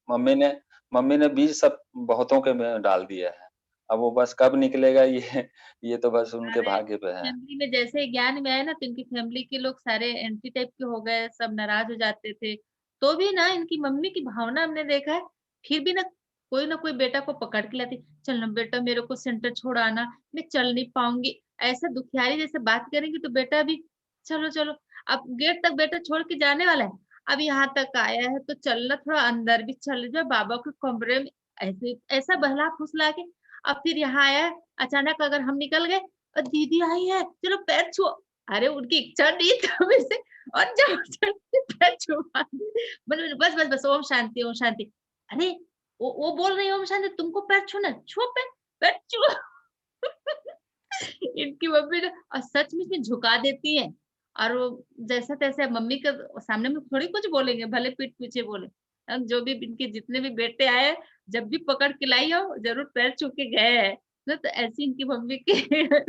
[SPEAKER 3] मम्मी ने बीज सब बहुतों के में डाल दिया है। अब वो बस कब निकलेगा ये तो बस उनके
[SPEAKER 1] अरे!
[SPEAKER 3] भाग्य पे है।
[SPEAKER 1] फैमिली में जैसे ही ज्ञान में आए ना तो इनकी फैमिली के लोग सारे एंटी टाइप के हो गए, सब नाराज़ हो जाते थे। तो भी ना इनकी मम्मी की भावना हमने देखा है, फिर भी ना कोई बेटा को पकड़ के लाती, "चल ना बेटा मेरे को सेंटर छोड़ आना, मैं चल नहीं पाऊँगी।" ऐसे दुखियारी जैसे बात करेंगी तो बेटा भी चलो, चलो। अब गेट तक बेटा छोड़ के जाने वाला है, अब यहाँ तक आया है तो चलना थोड़ा अंदर भी चले जाओ बाबा के कमरे में, ऐसे ऐसा बहला-फुसला के अब फिर यहाँ आया है, अचानक अगर हम निकल गए दीदी आई है, चलो पैर छुओ। अरे उनकी इच्छा नहीं था वैसे और जबरदस्ती पैर छुआ दिए। मतलब बस ओम शांति, ओम शांति। अरे! वो बोल रही है ओम शांति तुमको पैर छूना है, छुओ पैर, पैर छुओ। इनकी मम्मी ना सचमुच में झुका देती है और वो जैसा-तैसा मम्मी के सामने में थोड़ी कुछ बोलेंगे, भले पीठ पीछे बोले। जो भी इनके जितने भी बेटे आए, जब भी पकड़ के लाई हो, ज़रूर पैर छू के गए हैं। ना तो ऐसी इनकी मम्मी की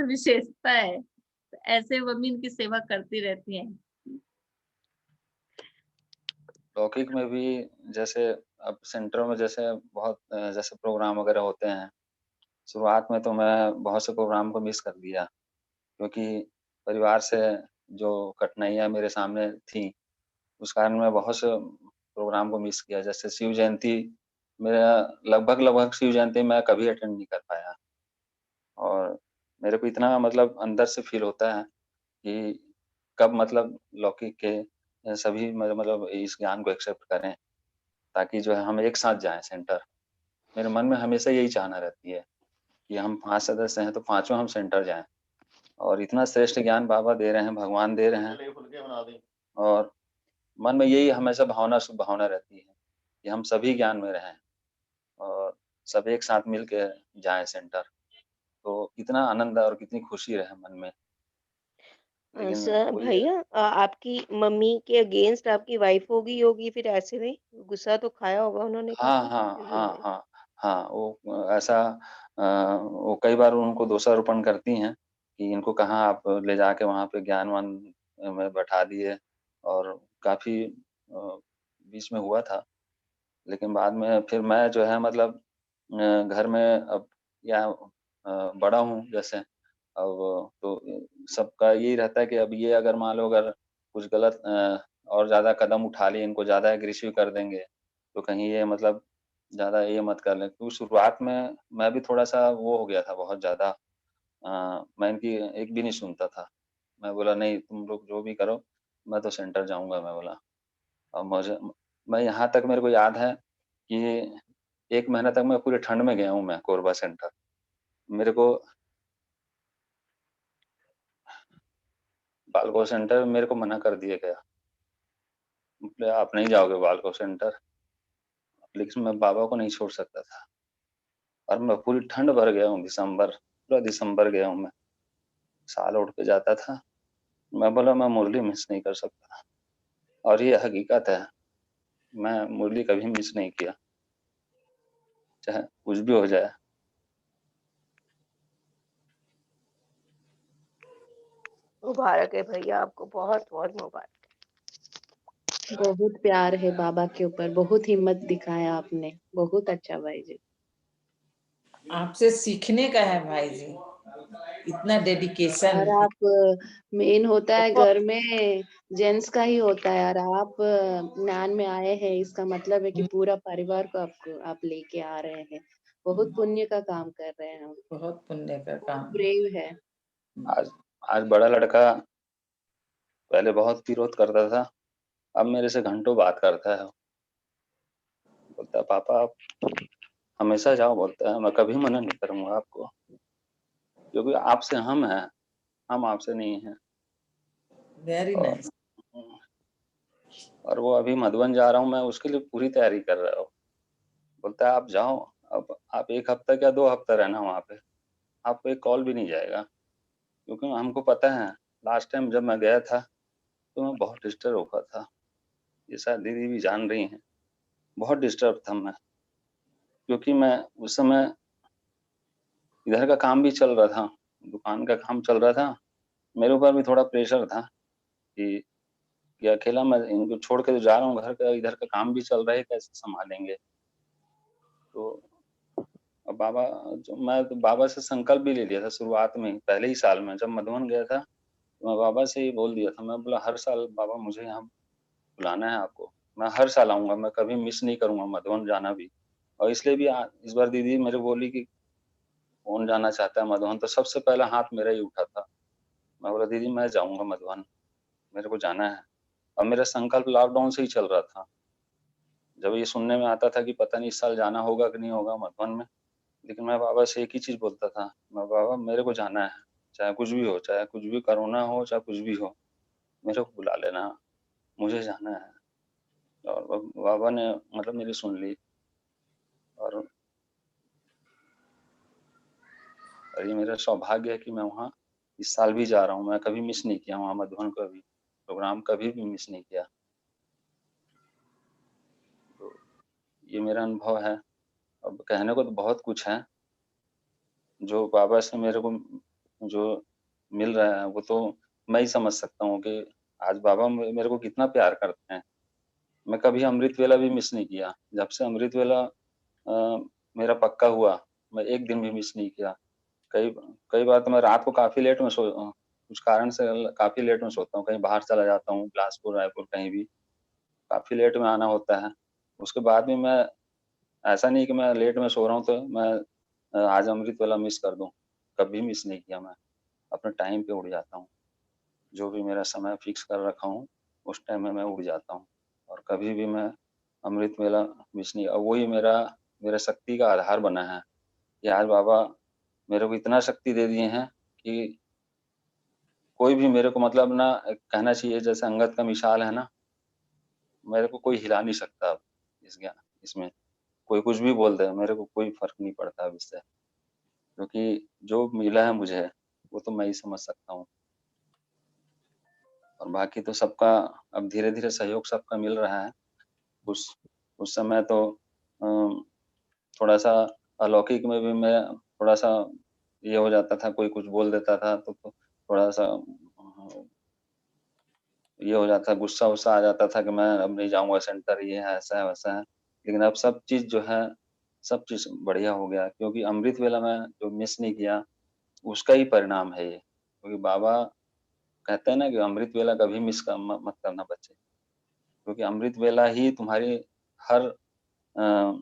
[SPEAKER 1] विशेषता है। तो ऐसे मम्मी इनकी सेवा करती रहती हैं।
[SPEAKER 3] लौकिक में भी जैसे अब सेंटर में जैसे बहुत जैसे प्रोग्राम वगैरह होते हैं। शुरुआत में तो मैं बहुत से प्रोग्राम को मिस कर दिया क्योंकि परिवार से जो कठिनाइयाँ मेरे सामने थी, उस कारण मैं बहुत से प्रोग्राम को मिस किया। जैसे शिव जयंती मेरा लगभग-लगभग शिव जयंती मैं कभी अटेंड नहीं कर पाया और मेरे को इतना मतलब अंदर से फ़ील होता है कि कब मतलब लौकिक के सभी मतलब इस ज्ञान को एक्सेप्ट करें, ताकि जो है हम एक साथ जाएँ सेंटर। मेरे मन में हमेशा यही चाहना रहती है कि हम 5 सदस्य हैं, तो पाँचों हम सेंटर जाएँ और इतना श्रेष्ठ ज्ञान बाबा दे रहे हैं, भगवान दे रहे हैं और मन में यही हमेशा भावना शुभ भावना रहती है कि हम सभी ज्ञान में रहें और सब एक साथ मिल के जाएँ सेंटर। तो कितना आनंद और कितनी खुशी रहे मन में, लेकिन
[SPEAKER 5] सर
[SPEAKER 3] वही है।
[SPEAKER 5] भैया आपकी मम्मी के अगेंस्ट आपकी वाइफ हो गई होगी फिर ऐसे में? गुस्सा तो खाया होगा उन्होंने
[SPEAKER 3] हाँ,
[SPEAKER 5] काफ़ी
[SPEAKER 3] हाँ,
[SPEAKER 5] फिर
[SPEAKER 3] हाँ,
[SPEAKER 5] बोले।
[SPEAKER 3] हाँ, हाँ, वो ऐसा वो कई बार उनको दोषारोपण करती हैं कि इनको कहाँ आप ले जाके वहाँ पे ज्ञान-वान में बैठा दिए और काफ़ी बीच में हुआ था। लेकिन बाद में फिर मैं जो है मतलब घर में अब या बड़ा हूँ जैसे अब तो सबका यही रहता है कि अब ये अगर मान लो अगर कुछ गलत और ज़्यादा कदम उठा लिए, इनको ज़्यादा एग्रेसिव कर देंगे, तो कहीं ये मतलब ज़्यादा ये मत कर लें। तो शुरुआत में मैं भी थोड़ा-सा वो हो गया था बहुत ज़्यादा मैं इनकी एक भी नहीं सुनता था। मैं बोला नहीं तुम लोग जो भी करो, मैं तो सेंटर जाऊँगा मैं बोला। और मैं यहाँ तक मेरे को याद है कि 1 महीना तक मैं पूरे ठंड में गया हूँ मैं कोरबा सेंटर। मेरे को बालको सेंटर मेरे को मना कर दिया गया। बोले आप नहीं जाओगे बालको सेंटर, लेकिन मैं बाबा को नहीं छोड़ सकता था और मैं पूरी ठंड भर गया हूँ दिसंबर, पूरा दिसंबर गया हूँ मैं। साल ओढ़ के जाता था। मैं बोला मैं मुरली मिस नहीं कर सकता और ये हकीकत है, मैं मुरली कभी मिस नहीं किया, चाहे कुछ भी हो जाए।
[SPEAKER 5] मुबारक है भैया आपको बहुत-बहुत मुबारक।
[SPEAKER 6] बहुत प्यार है बाबा के ऊपर, बहुत हिम्मत दिखाया आपने, बहुत अच्छा भाई जी।
[SPEAKER 7] आपसे सीखने का है भाई जी। इतना डेडिकेशन।
[SPEAKER 6] और आप मेन होता है
[SPEAKER 7] बहुत
[SPEAKER 6] घर में जेंट्स का ही होता है, और आप ज्ञान में आए हैं, इसका मतलब है कि पूरा परिवार को आप लेके आ रहे हैं। बहुत पुण्य का काम कर रहे हैं हम।
[SPEAKER 7] बहुत पुण्य का काम।
[SPEAKER 6] ब्रेव है।
[SPEAKER 3] आज आज बड़ा लड़का पहले बहुत विरोध करता था, अब मेरे से घंटों बात करता है। बोलता है पापा आप हमेशा जाओ, बोलता है मैं कभी मना नहीं करूंगा आपको, क्योंकि आपसे हम हैं, हम आपसे नहीं हैं।
[SPEAKER 7] वेरी
[SPEAKER 3] और
[SPEAKER 7] नाइस।
[SPEAKER 3] और वो अभी मधुबन जा रहा हूँ मैं, उसके लिए पूरी तैयारी कर रहा हूँ। बोलता है आप जाओ, अब आप 1 हफ्ता क्या 2 हफ्ता रहना वहाँ पे, आपको एक कॉल भी नहीं जाएगा, क्योंकि हमको पता है लास्ट टाइम जब मैं गया था तो मैं बहुत डिस्टर्ब हुआ था। ये शायद दीदी भी जान रही हैं, बहुत डिस्टर्ब था मैं, क्योंकि मैं उस समय इधर का काम भी चल रहा था, दुकान का काम चल रहा था। मेरे ऊपर भी थोड़ा प्रेशर था कि अकेला मैं इनको छोड़ के तो जा रहा हूँ, घर का इधर का काम भी चल रहा है, कैसे सँभालेंगे? तो अब मैं तो बाबा से संकल्प भी ले लिया था शुरुआत में ही, पहले ही साल में जब मधुबन गया था, तो मैं बाबा से ही बोल दिया था। मैं बोला हर साल बाबा मुझे यहाँ बुलाना है आपको, मैं हर साल आऊँगा, मैं कभी मिस नहीं करूँगा मधुबन जाना भी। और इसलिए भी इस बार दीदी मेरे को बोली कि कौन जाना चाहता है मधुबन, तो सबसे पहला हाथ मेरा ही उठा था। मैं बोला दीदी मैं जाऊँगा मधुबन, मेरे को जाना है। और मेरा संकल्प लॉकडाउन से ही चल रहा था। जब ये सुनने में आता था कि पता नहीं इस साल जाना होगा कि नहीं होगा मधुबन में, लेकिन मैं बाबा से एक ही चीज़ बोलता था, मैं बाबा मेरे को जाना है, चाहे कुछ भी हो, चाहे कुछ भी कोरोना हो, चाहे कुछ भी हो, मेरे को बुला लेना, मुझे जाना है। और बाबा ने मतलब मेरी सुन ली। और ये मेरा सौभाग्य है कि मैं वहाँ इस साल भी जा रहा हूँ, मैं कभी मिस नहीं किया वहाँ मधुबन का भी प्रोग्राम, कभी भी मिस नहीं किया। तो ये मेरा अनुभव है। अब कहने को तो बहुत कुछ है, जो बाबा से मेरे को जो मिल रहा है वो तो मैं ही समझ सकता हूँ कि आज बाबा मेरे को कितना प्यार करते हैं। मैं कभी अमृत वेला भी मिस नहीं किया, जब से अमृत वेला मेरा पक्का हुआ, मैं एक दिन भी मिस नहीं किया। कई कई बार तो मैं रात को काफ़ी लेट में कुछ कारण से काफ़ी लेट में सोता हूँ, कहीं बाहर चला जाता हूँ, बिलासपुर, रायपुर कहीं भी, काफ़ी लेट में आना होता है। उसके बाद भी मैं ऐसा नहीं कि मैं लेट में सो रहा हूँ तो मैं आज अमृत वेला मिस कर दूँ, कभी मिस नहीं किया मैं, अपने टाइम पे उठ जाता हूँ। जो भी मेरा समय फिक्स कर रखा हूँ, उस टाइम में मैं उठ जाता हूँ, और कभी भी मैं अमृत वेला मिस नहीं, और वही मेरा शक्ति का आधार बना है कि आज बाबा मेरे को इतना शक्ति दे दिए हैं कि कोई भी मेरे को मतलब ना कहना चाहिए जैसे अंगद का मिसाल है ना, मेरे को कोई हिला नहीं सकता अब इसमें। कोई कुछ भी बोल दे, मेरे को कोई फ़र्क नहीं पड़ता अब इससे, क्योंकि जो मिला है मुझे, वो तो मैं ही समझ सकता हूँ। और बाकी तो सबका अब धीरे-धीरे सहयोग सबका मिल रहा है। उस उस समय तो अ, थोड़ा-सा अलौकिक में भी मैं थोड़ा-सा ये हो जाता था, कोई कुछ बोल देता था तो थोड़ा-सा ये हो जाता, गुस्सा-वुस्सा आ जाता था कि मैं अब नहीं जाऊँगा सेंटर, ये है, ऐसा है, वैसा है। लेकिन अब सब चीज़ जो है, सब चीज़ बढ़िया हो गया, क्योंकि अमृत वेला में जो मिस नहीं किया, उसका ही परिणाम है ये। क्योंकि बाबा कहते हैं ना कि अमृत वेला कभी मिस मत करना बच्चे, क्योंकि अमृत वेला ही तुम्हारी हर अ,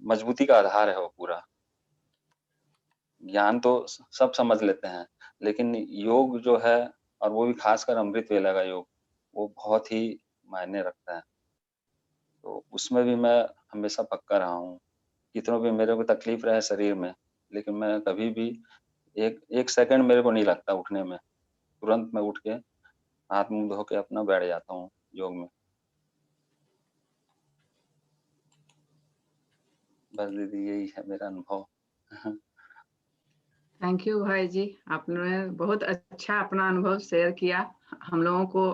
[SPEAKER 3] मजबूती का आधार है वो पूरा। ज्ञान तो सब समझ लेते हैं, लेकिन योग जो है, और वो भी खासकर अमृत वेला का योग, वो बहुत ही मायने रखता है। तो उसमें भी मैं हमेशा पक्का रहा हूँ। कितनों भी मेरे को तकलीफ रहे शरीर में, लेकिन मैं कभी भी एक 1 सेकंड मेरे को नहीं लगता उठने में। तुरंत मैं उठ के हाथ-मुँह धो के अपना बैठ जाता हूँ योग में। बस दीदी यही है मेरा अनुभव।
[SPEAKER 2] थैंक यू भाई जी, आपने बहुत अच्छा अपना अनुभव शेयर किया। हम लोगों को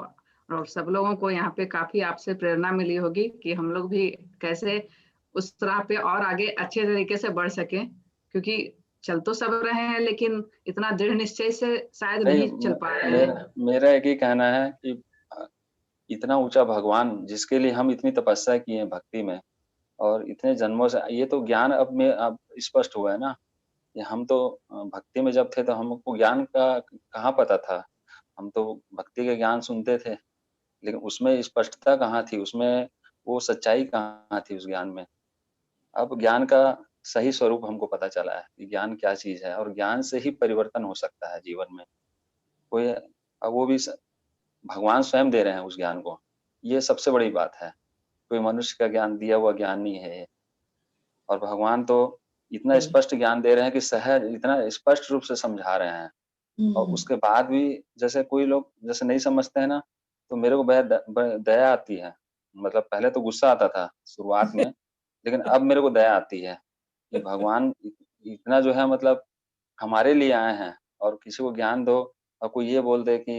[SPEAKER 2] और सब लोगों को यहाँ पे काफी आपसे प्रेरणा मिली होगी कि हम लोग भी कैसे उस राह पे और आगे अच्छे तरीके से बढ़ सकें, क्योंकि चल तो सब रहे हैं लेकिन इतना दृढ़ निश्चय से शायद
[SPEAKER 3] नहीं,
[SPEAKER 2] नहीं चल पा रहे हैं।
[SPEAKER 3] मेरा एक ही कहना है कि इतना ऊँचा भगवान जिसके लिए हम इतनी तपस्या किए हैं भक्ति में, और इतने जन्मों से ये तो ज्ञान अब स्पष्ट हुआ है ना, ये हम तो भक्ति में जब थे तो हमको ज्ञान का कहाँ पता था। हम तो भक्ति के ज्ञान सुनते थे, लेकिन उसमें स्पष्टता कहाँ थी, उसमें वो सच्चाई कहाँ थी उस ज्ञान में। अब ज्ञान का सही स्वरूप हमको पता चला है कि ज्ञान क्या चीज़ है और ज्ञान से ही परिवर्तन हो सकता है जीवन में। कोई वो भी भगवान स्वयं दे रहे हैं उस ज्ञान को। ये सबसे बड़ी बात है। कोई मनुष्य का ज्ञान दिया हुआ ज्ञान नहीं है ये। और भगवान तो इतना
[SPEAKER 7] सही।
[SPEAKER 3] स्पष्ट ज्ञान दे रहे हैं कि सहज इतना स्पष्ट रूप से समझा रहे हैं। और उसके बाद भी जैसे कोई लोग जैसे नहीं समझते हैं ना, तो मेरे को दया आती है। मतलब पहले तो गुस्सा आता था शुरुआत में, लेकिन अब मेरे को दया आती है कि भगवान इतना जो है मतलब हमारे लिए आए हैं और किसी को ज्ञान दो और कोई ये बोल दे कि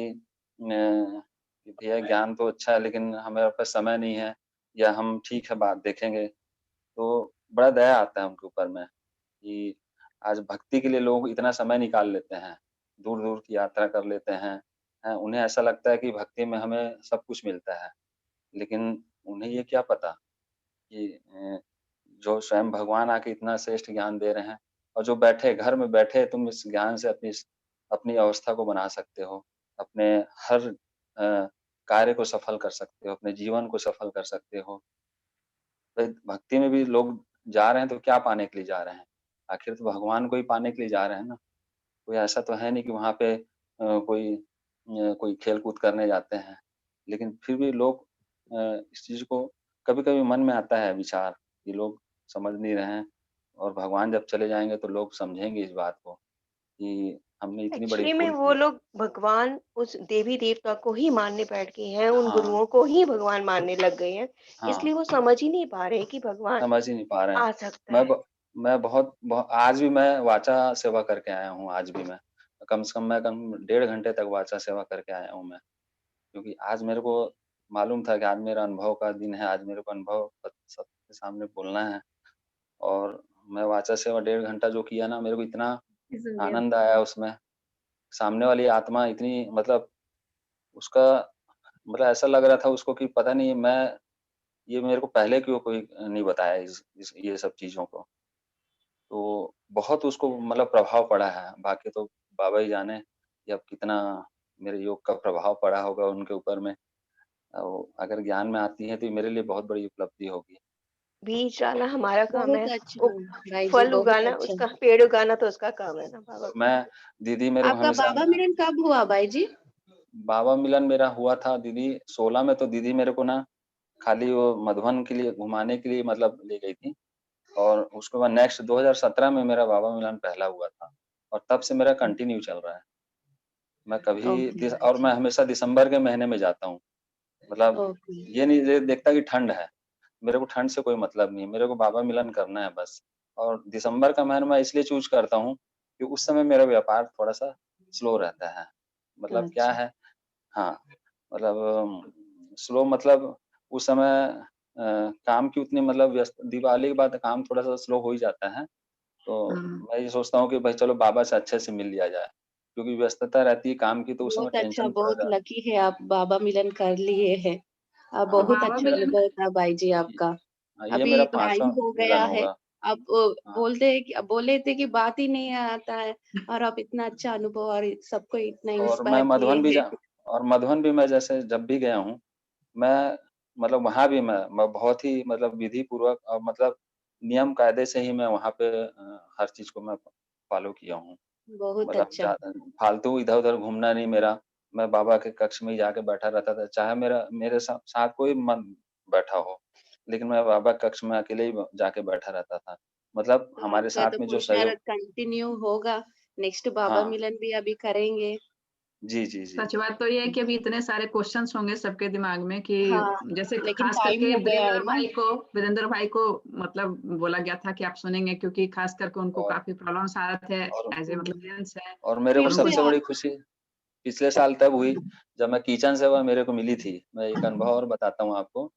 [SPEAKER 3] भैया ज्ञान तो अच्छा है लेकिन हमारे पास समय नहीं है या हम ठीक है बात देखेंगे, तो बड़ा दया आता है उनके ऊपर में कि आज भक्ति के लिए लोग इतना समय निकाल लेते हैं, दूर-दूर की यात्रा कर लेते हैं। उन्हें ऐसा लगता है कि भक्ति में हमें सब कुछ मिलता है, लेकिन उन्हें ये क्या पता कि जो स्वयं भगवान आके इतना श्रेष्ठ ज्ञान दे रहे हैं और जो बैठे घर में बैठे तुम इस ज्ञान से अपनी अपनी अवस्था को बना सकते हो, अपने हर कार्य को सफल कर सकते हो, अपने जीवन को सफल कर सकते हो। तो भक्ति में भी लोग जा रहे हैं तो क्या पाने के लिए जा रहे हैं? आखिर तो भगवान को ही पाने के लिए जा रहे हैं ना। कोई ऐसा तो है नहीं कि वहाँ पे कोई खेल-कूद करने जाते हैं। लेकिन फिर भी लोग इस चीज़ को कभी-कभी मन में आता है विचार कि लोग समझ नहीं रहे हैं और भगवान जब चले जाएँगे तो लोग समझेंगे इस बात को कि हमने इतनी बड़ी
[SPEAKER 5] एक्चुअली में
[SPEAKER 3] भूल
[SPEAKER 5] वो
[SPEAKER 3] की।
[SPEAKER 5] लोग भगवान उस देवी-देवता को ही मानने बैठ गए हैं, उन
[SPEAKER 3] हाँ,
[SPEAKER 5] गुरुओं को ही भगवान मानने लग गए हैं।
[SPEAKER 3] हाँ,
[SPEAKER 5] इसलिए वो समझ ही नहीं पा रहे कि भगवान
[SPEAKER 3] समझ ही नहीं पा रहे हैं।
[SPEAKER 5] आ सकता
[SPEAKER 3] मैं
[SPEAKER 5] है।
[SPEAKER 3] ब मैं बहुत आज भी मैं वाचा सेवा करके आया हूँ, आज भी मैं। कम से कम मैं कम डेढ़ घंटे तक वाचा सेवा करके आया हूँ मैं। क्योंकि आज मेरे को मालूम था कि आज मेरा अनुभव का दिन है, आज मेरे को अनुभव सबके सामने बोलना है और मैं वाचा सेवा डेढ़ घंटा जो किया ना, मेरे को इतना आनंद आया उसमें। सामने वाली आत्मा इतनी मतलब उसका मतलब ऐसा लग रहा था उसको कि पता नहीं ये मेरे को पहले क्यों कोई नहीं बताया इस ये सब चीज़ों को। तो बहुत उसको मतलब प्रभाव पड़ा है। बाकी तो बाबा ही जाने कि अब कितना मेरे योग का प्रभाव पड़ा होगा उनके ऊपर में। अगर ज्ञान में आती हैं तो ये मेरे लिए बहुत बड़ी उपलब्धि होगी।
[SPEAKER 5] बीज डालना हमारा काम है,
[SPEAKER 6] बहुत
[SPEAKER 5] वो
[SPEAKER 6] अच्छा भाई जी,
[SPEAKER 5] फल
[SPEAKER 6] बहुत
[SPEAKER 5] उगाना
[SPEAKER 6] अच्छा।
[SPEAKER 5] उसका पेड़ उगाना तो उसका काम है ना बाबा का।
[SPEAKER 3] मैं दीदी मेरे को
[SPEAKER 6] आपका
[SPEAKER 3] हमेशा
[SPEAKER 6] बाबा मिलन कब हुआ भाई जी?
[SPEAKER 3] बाबा मिलन मेरा हुआ था दीदी 16 में, तो दीदी मेरे को ना खाली वो मधुबन के लिए घुमाने के लिए मतलब ले गई थी और उसके बाद नेक्स्ट 2017 में मेरा बाबा मिलन पहला हुआ था और तब से मेरा कंटिन्यू चल रहा है। मैं कभी
[SPEAKER 6] ओके
[SPEAKER 3] दिस
[SPEAKER 6] भाई
[SPEAKER 3] और
[SPEAKER 6] जी,
[SPEAKER 3] मैं हमेशा दिसंबर के महीने में जाता हूँ। मतलब
[SPEAKER 6] ओके।
[SPEAKER 3] ये नहीं देखता कि ठंड है। मेरे को ठंड से कोई मतलब नहीं है, मेरे को बाबा मिलन करना है बस। और दिसंबर का महीना मैं इसलिए चूज़ करता हूँ कि उस समय मेरा व्यापार थोड़ा-सा स्लो रहता है। मतलब क्या
[SPEAKER 6] अच्छा,
[SPEAKER 3] है हाँ, मतलब स्लो मतलब उस समय काम की उतनी मतलब व्यस्त दिवाली के बाद काम थोड़ा-सा स्लो हो ही जाता है। तो
[SPEAKER 2] हुँ।
[SPEAKER 3] मैं ये सोचता हूँ कि भाई चलो बाबा से अच्छे से मिल लिया जाए। क्योंकि व्यस्तता रहती है काम की तो उस समय
[SPEAKER 6] बहुत अच्छा,
[SPEAKER 3] टेंशन थोड़ा
[SPEAKER 6] बहुत लकी है आप बाबा मिलन कर लिए हैं।
[SPEAKER 3] हाँ,
[SPEAKER 6] बहुत
[SPEAKER 2] बाबा
[SPEAKER 6] अच्छा
[SPEAKER 2] मिलन
[SPEAKER 6] अनुभव था भाई जी आपका।
[SPEAKER 3] ये
[SPEAKER 6] अभी
[SPEAKER 3] मेरा 5वाँ
[SPEAKER 6] टाइम हो गया
[SPEAKER 3] मिलन
[SPEAKER 6] है।
[SPEAKER 3] होगा।
[SPEAKER 6] आप
[SPEAKER 3] हाँ,
[SPEAKER 6] बोलते हैं कि बोले थे कि बात ही नहीं आता है और आप इतना अच्छा अनुभव और सबको इतना
[SPEAKER 3] और मैं
[SPEAKER 6] इंस्पायर किए
[SPEAKER 3] मधुबन भी
[SPEAKER 6] हैं।
[SPEAKER 3] जा और मधुबन भी मैं जैसे जब भी गया हूँ, मैं मतलब वहाँ भी मैं बहुत ही मतलब विधि पूर्वक और मतलब नियम कायदे से ही मैं वहाँ पे हर चीज़ को मैं फ़ॉलो किया हूँ।
[SPEAKER 6] बहुत
[SPEAKER 3] मतलब
[SPEAKER 6] अच्छा।
[SPEAKER 3] ज़्यादा फालतू इधर-उधर घूमना नहीं मेरा। मैं बाबा के कक्ष में ही जाके बैठा रहता था, चाहे मेरे साथ कोई मन बैठा हो, लेकिन मैं बाबा के कक्ष में अकेले ही जाके बैठा रहता था। मतलब
[SPEAKER 6] तो
[SPEAKER 3] हमारे
[SPEAKER 6] आपका तो
[SPEAKER 3] साथ में जो
[SPEAKER 6] पुरुषार्थ
[SPEAKER 3] सहयोग
[SPEAKER 6] कंटिन्यू होगा। नेक्स्ट बाबा
[SPEAKER 3] हाँ,
[SPEAKER 6] मिलन भी अभी करेंगे।
[SPEAKER 3] जी, जी, जी।
[SPEAKER 2] सच बात तो ये है कि अभी इतने सारे क्वेश्चंस होंगे सबके दिमाग में कि
[SPEAKER 6] हाँ,
[SPEAKER 2] जैसे
[SPEAKER 6] लेकिन
[SPEAKER 2] खास
[SPEAKER 6] टाइम
[SPEAKER 2] करके
[SPEAKER 6] हो गया है ना।
[SPEAKER 2] वीरेंद्र भाई को मतलब बोला गया था कि आप सुनेंगे क्योंकि खास करके उनको
[SPEAKER 3] और
[SPEAKER 2] काफ़ी प्रॉब्लम्स आ रहे थे
[SPEAKER 3] और
[SPEAKER 2] एज़ ए मतलब
[SPEAKER 6] हुँ,
[SPEAKER 2] जेंट्स है
[SPEAKER 3] और मेरे को
[SPEAKER 6] फिर
[SPEAKER 2] उनको
[SPEAKER 6] से
[SPEAKER 3] सबसे बड़ी खुशी पिछले साल तब हुई जब मैं किचन सेवा मेरे को मिली थी। मैं एक अनुभव और बताता हूँ आपको।
[SPEAKER 2] हाँ,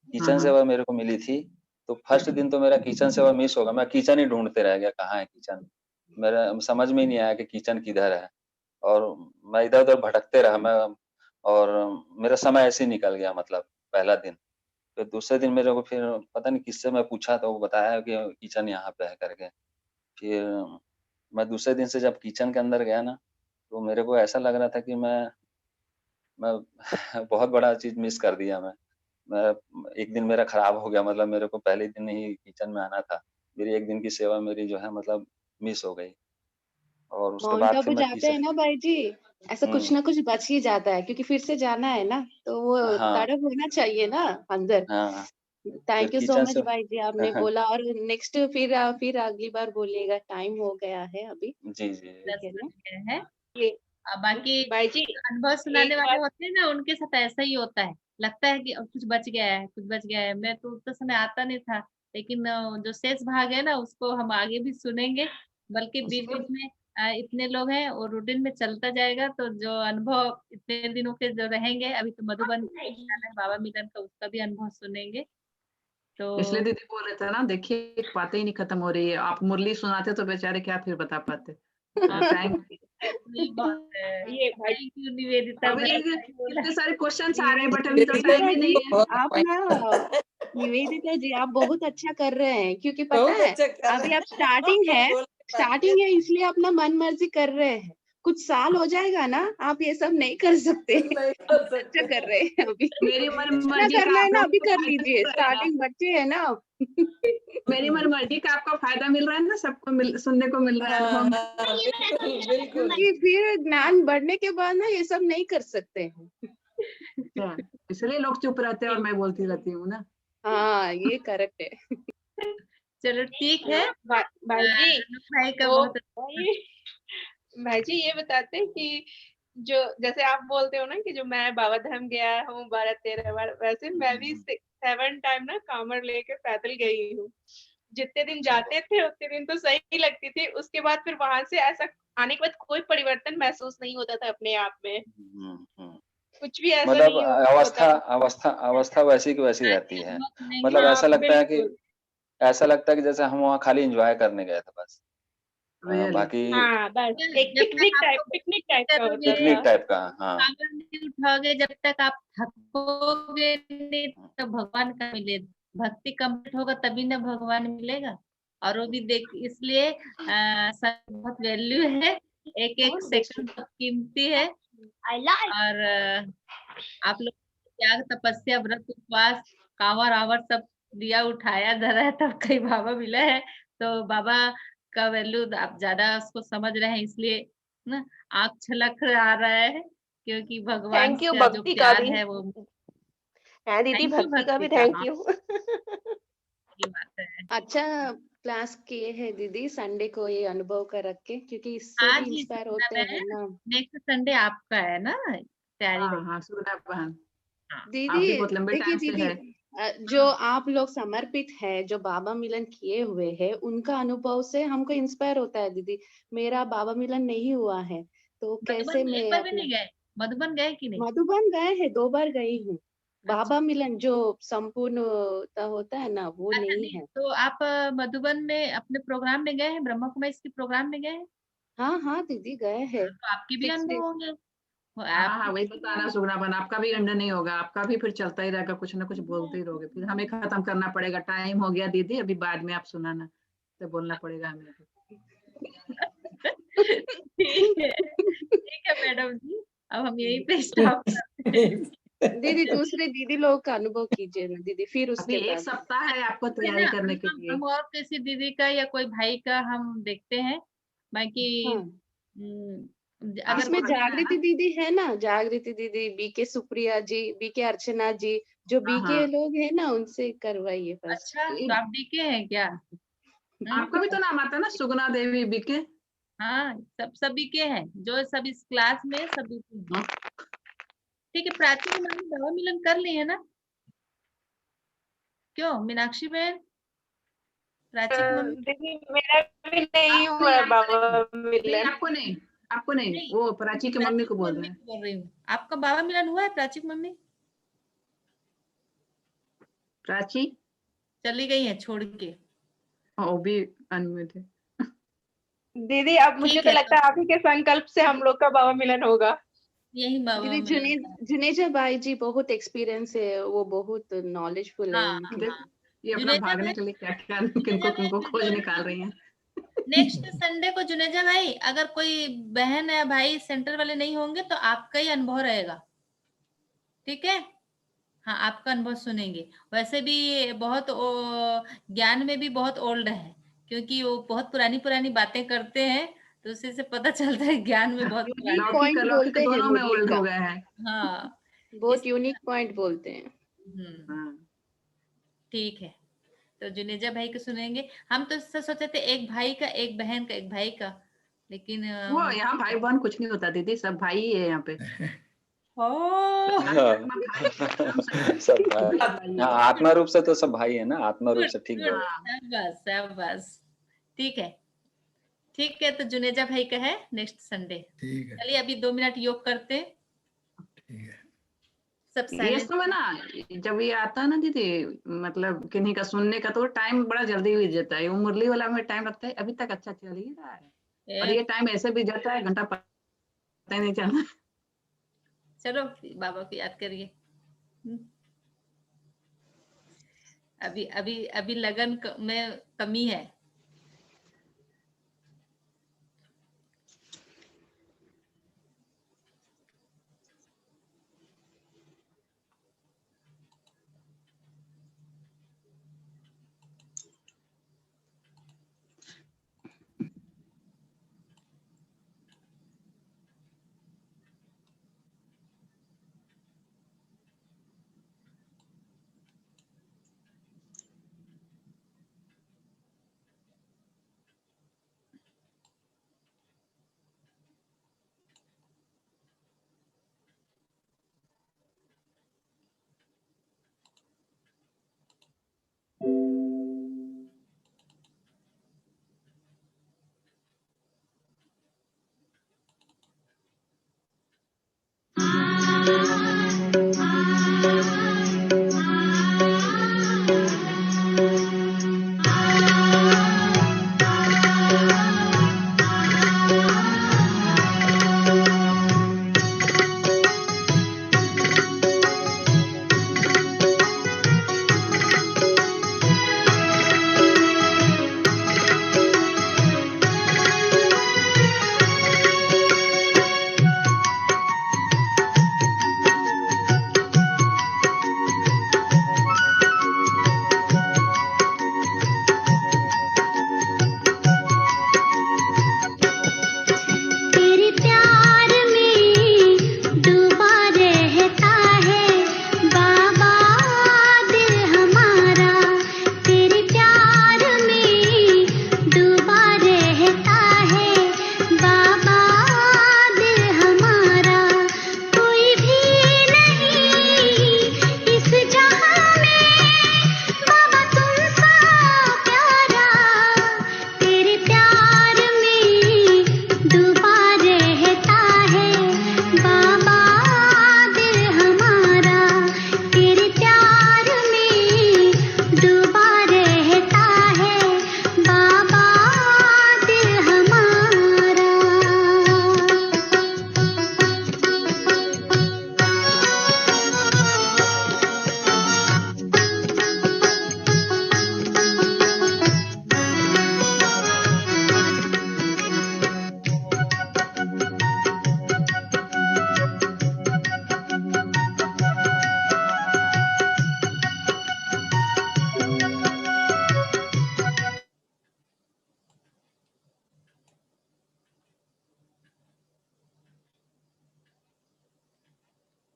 [SPEAKER 3] किचन
[SPEAKER 2] हाँ।
[SPEAKER 3] सेवा मेरे को मिली थी, तो फर्स्ट दिन तो मेरा किचन सेवा मिस हो गया। मैं किचन ही ढूँढते रह गया, कहाँ है किचन? मेरा समझ में ही नहीं आया कि किचन किधर है और मैं इधर-उधर भटकते रहा मैं और मेरा समय ऐसे ही निकल गया मतलब पहला दिन। फिर दूसरे दिन मेरे को फिर पता नहीं किससे मैं पूछा तो वो बताया कि किचन यहाँ पे है करके। फिर मैं दूसरे दिन से जब किचन के अंदर गया ना, तो मेरे को ऐसा लग रहा था कि मैं बहुत बड़ा चीज़ मिस कर दिया मैं एक दिन मेरा खराब हो गया, मतलब मेरे को पहले दिन ही किचन में आना था। मेरी 1 दिन की सेवा मेरी जो है मतलब मिस हो गई और उसके
[SPEAKER 6] माउंट
[SPEAKER 3] बाद फिर
[SPEAKER 6] आबू
[SPEAKER 3] मैं
[SPEAKER 6] जाते हैं ना भाई जी, ऐसा कुछ
[SPEAKER 3] हुँ,
[SPEAKER 6] ना कुछ बच ही जाता है क्योंकि फिर से जाना है ना, तो वो
[SPEAKER 3] हाँ,
[SPEAKER 6] तड़प होना चाहिए ना अंदर।
[SPEAKER 3] हाँ, फिर
[SPEAKER 6] thank you so
[SPEAKER 3] kitchen
[SPEAKER 6] much
[SPEAKER 3] से
[SPEAKER 6] भाई जी, आपने बोला। और नेक्स्ट फिर अगली बार बोलिएगा, टाइम हो गया है अभी,
[SPEAKER 3] जी, जी।
[SPEAKER 6] ठीक
[SPEAKER 1] 10
[SPEAKER 6] है ना?
[SPEAKER 1] बज गए हैं।
[SPEAKER 5] ये
[SPEAKER 1] बाकी
[SPEAKER 5] भाई जी
[SPEAKER 1] अनुभव सुनाने
[SPEAKER 5] एक
[SPEAKER 1] वाले
[SPEAKER 5] बात
[SPEAKER 1] होते हैं ना, उनके साथ ऐसा ही होता है। लगता है कि अब कुछ बच गया है, कुछ बच गया है। मैं तो उतना समय आता नहीं था, लेकिन जो शेष भाग है ना, उसको हम आगे भी सुनेंगे। बल्कि बीच-बीच में इतने लोग हैं और रूटीन में चलता जाएगा, तो जो अनुभव इतने दिनों के जो रहेंगे, अभी तो मधुबन जाना है बाबा मिलन का, उसका भी अनुभव सुनेंगे।
[SPEAKER 2] इसलिए
[SPEAKER 1] तो
[SPEAKER 2] दीदी बोल रहे थे ना, देखिए बातें ही नहीं खत्म हो रही है। आप मुरली सुनाते तो बेचारे क्या फिर बता पाते। थैंक
[SPEAKER 1] नहीं, बहुत
[SPEAKER 5] ये भाई
[SPEAKER 1] थैंक यू निवेदिता,
[SPEAKER 2] अभी
[SPEAKER 1] बड़ा अच्छा
[SPEAKER 2] इतने
[SPEAKER 1] लगा।
[SPEAKER 2] सारे क्वेश्चंस आ रहे हैं बट अभी तो
[SPEAKER 6] निवेदिता
[SPEAKER 2] टाइम ही
[SPEAKER 6] जी,
[SPEAKER 2] नहीं है।
[SPEAKER 6] आप ना निवेदिता जी, आप बहुत अच्छा कर रहे हैं क्योंकि पता
[SPEAKER 7] बहुत
[SPEAKER 6] है
[SPEAKER 7] अच्छा कर
[SPEAKER 6] अभी
[SPEAKER 7] रहे
[SPEAKER 6] आप
[SPEAKER 7] हैं।
[SPEAKER 6] स्टार्टिंग है इसलिए अपना मन मर्जी कर रहे हैं। कुछ साल हो जाएगा ना, आप ये सब नहीं कर सकते।
[SPEAKER 7] नहीं कर
[SPEAKER 6] बहुत अच्छा
[SPEAKER 7] सकते।
[SPEAKER 6] कर रहे हैं अभी।
[SPEAKER 2] मेरी मन
[SPEAKER 6] जितना
[SPEAKER 2] मर्जी का
[SPEAKER 6] करना है
[SPEAKER 2] आप
[SPEAKER 6] ना
[SPEAKER 2] लोगों
[SPEAKER 6] अभी
[SPEAKER 2] को
[SPEAKER 6] कर
[SPEAKER 2] फायदा
[SPEAKER 6] लीजिए,
[SPEAKER 2] मिल रहा है ना।
[SPEAKER 6] स्टार्टिंग बच्चे है ना आप।
[SPEAKER 2] मेरी मन मर्जी का आपको फायदा मिल रहा है ना, सबको सुनने को मिल रहा है
[SPEAKER 7] हाँ
[SPEAKER 2] अनुभव।
[SPEAKER 7] हाँ बिल्कुल बिल्कुल।
[SPEAKER 6] क्योंकि फिर ज्ञान बढ़ने के बाद ना ये सब नहीं कर सकते हैं।
[SPEAKER 2] अच्छा, इसलिए लोग चुप रहते हैं और मैं बोलती रहती हूँ ना।
[SPEAKER 6] हाँ, ये करेक्ट है।
[SPEAKER 1] चलो ठीक है।
[SPEAKER 5] भाई जी
[SPEAKER 1] अनु भाई का
[SPEAKER 5] वो
[SPEAKER 1] बहुत अच्छा।
[SPEAKER 5] भाई भाई जी ये बताते हैं कि जो जैसे आप बोलते हो ना कि जो मैं बाबा धाम गया हूँ 12-13 बार, वैसे मैं भी 7 टाइम ना कांवड़ लेके पैदल गई हूँ। जितने दिन जाते थे उतने दिन तो सही लगती थी, उसके बाद फिर वहां से ऐसा आने के बाद कोई परिवर्तन महसूस नहीं होता था अपने आप में,
[SPEAKER 3] हुँ, हुँ।
[SPEAKER 5] कुछ भी ऐसा
[SPEAKER 3] मतलब
[SPEAKER 5] नहीं होता
[SPEAKER 3] अवस्था
[SPEAKER 5] था।
[SPEAKER 3] अवस्था अवस्था वैसी की वैसी रहती
[SPEAKER 1] ऐसे
[SPEAKER 3] है।
[SPEAKER 1] अनुभव सुनेंगे।
[SPEAKER 3] मतलब
[SPEAKER 5] हाँ बिल्कुल।
[SPEAKER 3] ऐसा लगता है कि जैसे हम वहाँ खाली एन्जॉय करने गए थे बस।
[SPEAKER 2] रियली
[SPEAKER 3] बाकी
[SPEAKER 5] हाँ बस एक
[SPEAKER 1] जब तक आपको
[SPEAKER 5] पिकनिक टाइप का होता
[SPEAKER 1] करोगे,
[SPEAKER 3] पिकनिक
[SPEAKER 5] था।
[SPEAKER 3] टाइप का, हाँ।
[SPEAKER 1] कांवड़ नहीं उठाओगे, जब तक आप थकोगे नहीं, तो भगवान का मिले। भक्ति कंप्लीट होगा तभी ना भगवान मिलेगा। और वो भी देख, इसलिए सब बहुत वैल्यू है। एक एक सेकंड बहुत कीमती है। और आप लोग त्याग, तपस्या, व्रत, उपवास, कांवर आवर सब दिया, उठाया धरा है, तब कहीं बाबा मिला है। तो बाबा का वैल्यू आप ज्यादा उसको समझ रहे हैं, इसलिए ना आँख छलक आ रहा है, क्योंकि भगवान
[SPEAKER 5] थैंक यू
[SPEAKER 1] का जो
[SPEAKER 5] भक्ति का
[SPEAKER 1] प्यार
[SPEAKER 5] भी
[SPEAKER 1] है वो।
[SPEAKER 5] है दीदी,
[SPEAKER 1] थैंक यू
[SPEAKER 5] भक्ति का
[SPEAKER 1] भक्ति
[SPEAKER 5] भी
[SPEAKER 1] का,
[SPEAKER 5] थैंक
[SPEAKER 1] हाँ,
[SPEAKER 5] यू।
[SPEAKER 1] ये बात है।
[SPEAKER 6] अच्छा क्लास किए हैं दीदी संडे को ये अनुभव कर रख के, क्योंकि इससे भी
[SPEAKER 1] आज ही
[SPEAKER 6] इंस्पायर
[SPEAKER 1] सुनना
[SPEAKER 6] होते हैं
[SPEAKER 1] मैं,
[SPEAKER 6] ना।
[SPEAKER 1] नेक्स्ट संडे आपका है ना तैयारी
[SPEAKER 2] हाँ
[SPEAKER 1] में?
[SPEAKER 2] हाँ, सुगना बहन,
[SPEAKER 1] हाँ
[SPEAKER 2] आप
[SPEAKER 6] दीदी
[SPEAKER 2] भी बहुत लंबे
[SPEAKER 6] देखिए
[SPEAKER 2] टाइम से
[SPEAKER 6] दीदी,
[SPEAKER 2] है।
[SPEAKER 6] जो आप लोग समर्पित है, जो बाबा मिलन किए हुए हैं, उनका अनुभव से हमको इंस्पायर होता है दीदी। मेरा बाबा मिलन नहीं हुआ है, तो कैसे
[SPEAKER 1] मधुबन एक
[SPEAKER 6] मैं
[SPEAKER 1] बार भी
[SPEAKER 6] अपना
[SPEAKER 1] नहीं गए? मधुबन गए कि नहीं?
[SPEAKER 6] मधुबन गए हैं, 2 बार गई हूँ।
[SPEAKER 1] अच्छा।
[SPEAKER 6] बाबा मिलन जो संपूर्णता होता है ना, वो
[SPEAKER 1] अच्छा,
[SPEAKER 6] नहीं
[SPEAKER 1] नहीं
[SPEAKER 6] है।
[SPEAKER 1] तो आप मधुबन में अपने प्रोग्राम में गए हैं, ब्रह्मा कुमारी के प्रोग्राम में गए हैं?
[SPEAKER 6] हाँ हाँ दीदी गए हैं।
[SPEAKER 1] तो आपके भी
[SPEAKER 6] 6
[SPEAKER 1] अनुभव
[SPEAKER 6] डेज।
[SPEAKER 1] होंगे। वो
[SPEAKER 2] हाँ
[SPEAKER 1] आपके
[SPEAKER 2] हाँ, वही
[SPEAKER 1] भी
[SPEAKER 2] बताना
[SPEAKER 1] अनुभव
[SPEAKER 2] सुगना बहन, आपका भी एंड नहीं होगा, आपका भी फिर चलता ही रहेगा, कुछ ना कुछ बोलते ही रहोगे, फिर हमें खत्म करना पड़ेगा। टाइम हो गया दीदी, अभी बाद में आप सुनाना, तो बोलना पड़ेगा हमें भी।
[SPEAKER 1] ठीक है मैडम जी, अब हम यहीं पे स्टॉप करते हैं।
[SPEAKER 6] दीदी दूसरे दीदी लोग का अनुभव कीजिए ना दीदी, फिर
[SPEAKER 2] अभी
[SPEAKER 6] उसके
[SPEAKER 2] एक
[SPEAKER 6] बाद।
[SPEAKER 2] सप्ताह है आपको
[SPEAKER 1] है ना,
[SPEAKER 2] तैयारी करने के लिए।
[SPEAKER 1] हम और किसी दीदी का या कोई भाई का हम देखते हैं। बाकी
[SPEAKER 6] हाँ,
[SPEAKER 1] अगर
[SPEAKER 2] आपको
[SPEAKER 6] इसमें
[SPEAKER 2] रखना है
[SPEAKER 6] जागृति
[SPEAKER 2] ना।
[SPEAKER 6] दीदी है ना, जागृति दीदी, बीके सुप्रिया जी, बीके अर्चना जी, जो
[SPEAKER 2] हाँ
[SPEAKER 6] बीके
[SPEAKER 2] हाँ,
[SPEAKER 6] लोग हैं ना, उनसे करवाइए फर्स्ट।
[SPEAKER 1] अच्छा, तो आप डीके हैं क्या?
[SPEAKER 2] आपका भी तो नाम आता है ना, सुगना देवी बीके।
[SPEAKER 1] हाँ, सब सभी के हैं, जो सब इस क्लास में सभी के हैं। ठीक है, प्राची की मम्मी बाबा मिलन कर ली है ना? क्यों मीनाक्षी बहन, प्राची की मम्मी?
[SPEAKER 5] दीदी मेरा भी नहीं
[SPEAKER 2] आपको
[SPEAKER 5] हुआ
[SPEAKER 2] नहीं,
[SPEAKER 5] है
[SPEAKER 2] आपको नहीं,
[SPEAKER 5] बाबा
[SPEAKER 2] नहीं
[SPEAKER 5] मिलन।
[SPEAKER 2] आपको नहीं, आपको नहीं,
[SPEAKER 1] नहीं,
[SPEAKER 2] वो प्राची की मम्मी
[SPEAKER 1] प्राची
[SPEAKER 2] को
[SPEAKER 1] की
[SPEAKER 2] बोल रहे
[SPEAKER 1] मम्मी
[SPEAKER 2] हैं।
[SPEAKER 1] को बोल रही हूँ। आपका बाबा मिलन हुआ है? प्राची की मम्मी
[SPEAKER 2] प्राची,
[SPEAKER 1] चली गई है छोड़ के।
[SPEAKER 2] वो भी अनम्यूट है।
[SPEAKER 5] दीदी अब मुझे
[SPEAKER 1] ठीक
[SPEAKER 5] तो
[SPEAKER 1] है,
[SPEAKER 5] लगता
[SPEAKER 1] तो
[SPEAKER 5] है आप ही के संकल्प से हम लोग का बाबा मिलन होगा।
[SPEAKER 1] यही बाबा
[SPEAKER 6] दीदी
[SPEAKER 1] मिलन का।
[SPEAKER 6] जुनेजा बाई जी बहुत एक्सपीरियंस है, वो बहुत नॉलेजफुल है
[SPEAKER 1] हाँ
[SPEAKER 6] उनके।
[SPEAKER 2] देख,
[SPEAKER 1] हाँ,
[SPEAKER 2] ये अपना
[SPEAKER 1] जुनेजा
[SPEAKER 2] भागने
[SPEAKER 1] बहन,
[SPEAKER 2] के लिए क्या क्या
[SPEAKER 1] जुनेजा
[SPEAKER 2] किनको
[SPEAKER 1] बहन
[SPEAKER 2] किनको खोज
[SPEAKER 1] वीडियो
[SPEAKER 2] निकाल रही हैं।
[SPEAKER 1] नेक्स्ट संडे को जुनेजा भाई, अगर कोई बहन या भाई सेंटर वाले नहीं होंगे तो आपका ही अनुभव रहेगा, ठीक है? हाँ, आपका अनुभव सुनेंगे। वैसे भी ये बहुत ज्ञान में भी बहुत ओल्ड है, क्योंकि वो बहुत पुरानी पुरानी बातें करते हैं, तो उसी से पता चलता है ज्ञान में बहुत
[SPEAKER 6] यूनिक
[SPEAKER 1] पुरानी।
[SPEAKER 6] पॉइंट
[SPEAKER 2] लौकिक
[SPEAKER 6] बोलते हैं
[SPEAKER 2] दोनों में
[SPEAKER 6] मुरली
[SPEAKER 2] ओल्ड
[SPEAKER 6] का,
[SPEAKER 2] हो गए हैं।
[SPEAKER 1] हाँ,
[SPEAKER 6] बहुत यूनिक पॉइंट बोलते हैं।
[SPEAKER 2] हाँ।
[SPEAKER 1] ठीक है, तो जुनेजा भाई को सुनेंगे। हम तो इससे सोचे थे एक भाई का, एक बहन का, एक भाई का, लेकिन
[SPEAKER 2] वो यहाँ भाई बहन कुछ नहीं होता दीदी, सब भाई ही है यहाँ पे।
[SPEAKER 1] ओ
[SPEAKER 3] सब भाई, हाँ, आत्मा रूप से तो सब भाई है ना, आत्मा रूप से, ठीक
[SPEAKER 1] गुड,
[SPEAKER 3] है।
[SPEAKER 1] शाबाश शाबाश, ठीक है। ठीक है, तो जुनेजा भाई का है नेक्स्ट संडे।
[SPEAKER 8] ठीक है,
[SPEAKER 1] चलिए अभी 2 मिनट योग करते हैं,
[SPEAKER 8] ठीक है।
[SPEAKER 1] सब
[SPEAKER 2] ये
[SPEAKER 1] साइलेंट।
[SPEAKER 2] समय ना, जब ये आता है ना दीदी, मतलब किन्हीं का सुनने का, तो टाइम बड़ा जल्दी बीत जाता है। वो मुरली वाला में टाइम लगता है, अभी तक अच्छा चल ही रहा है, और ये टाइम ऐसे बीत जाता है, घंटा पता ही नहीं चलता।
[SPEAKER 1] चलो बाबा को याद करिए। अभी अभी अभी लगन में कमी है।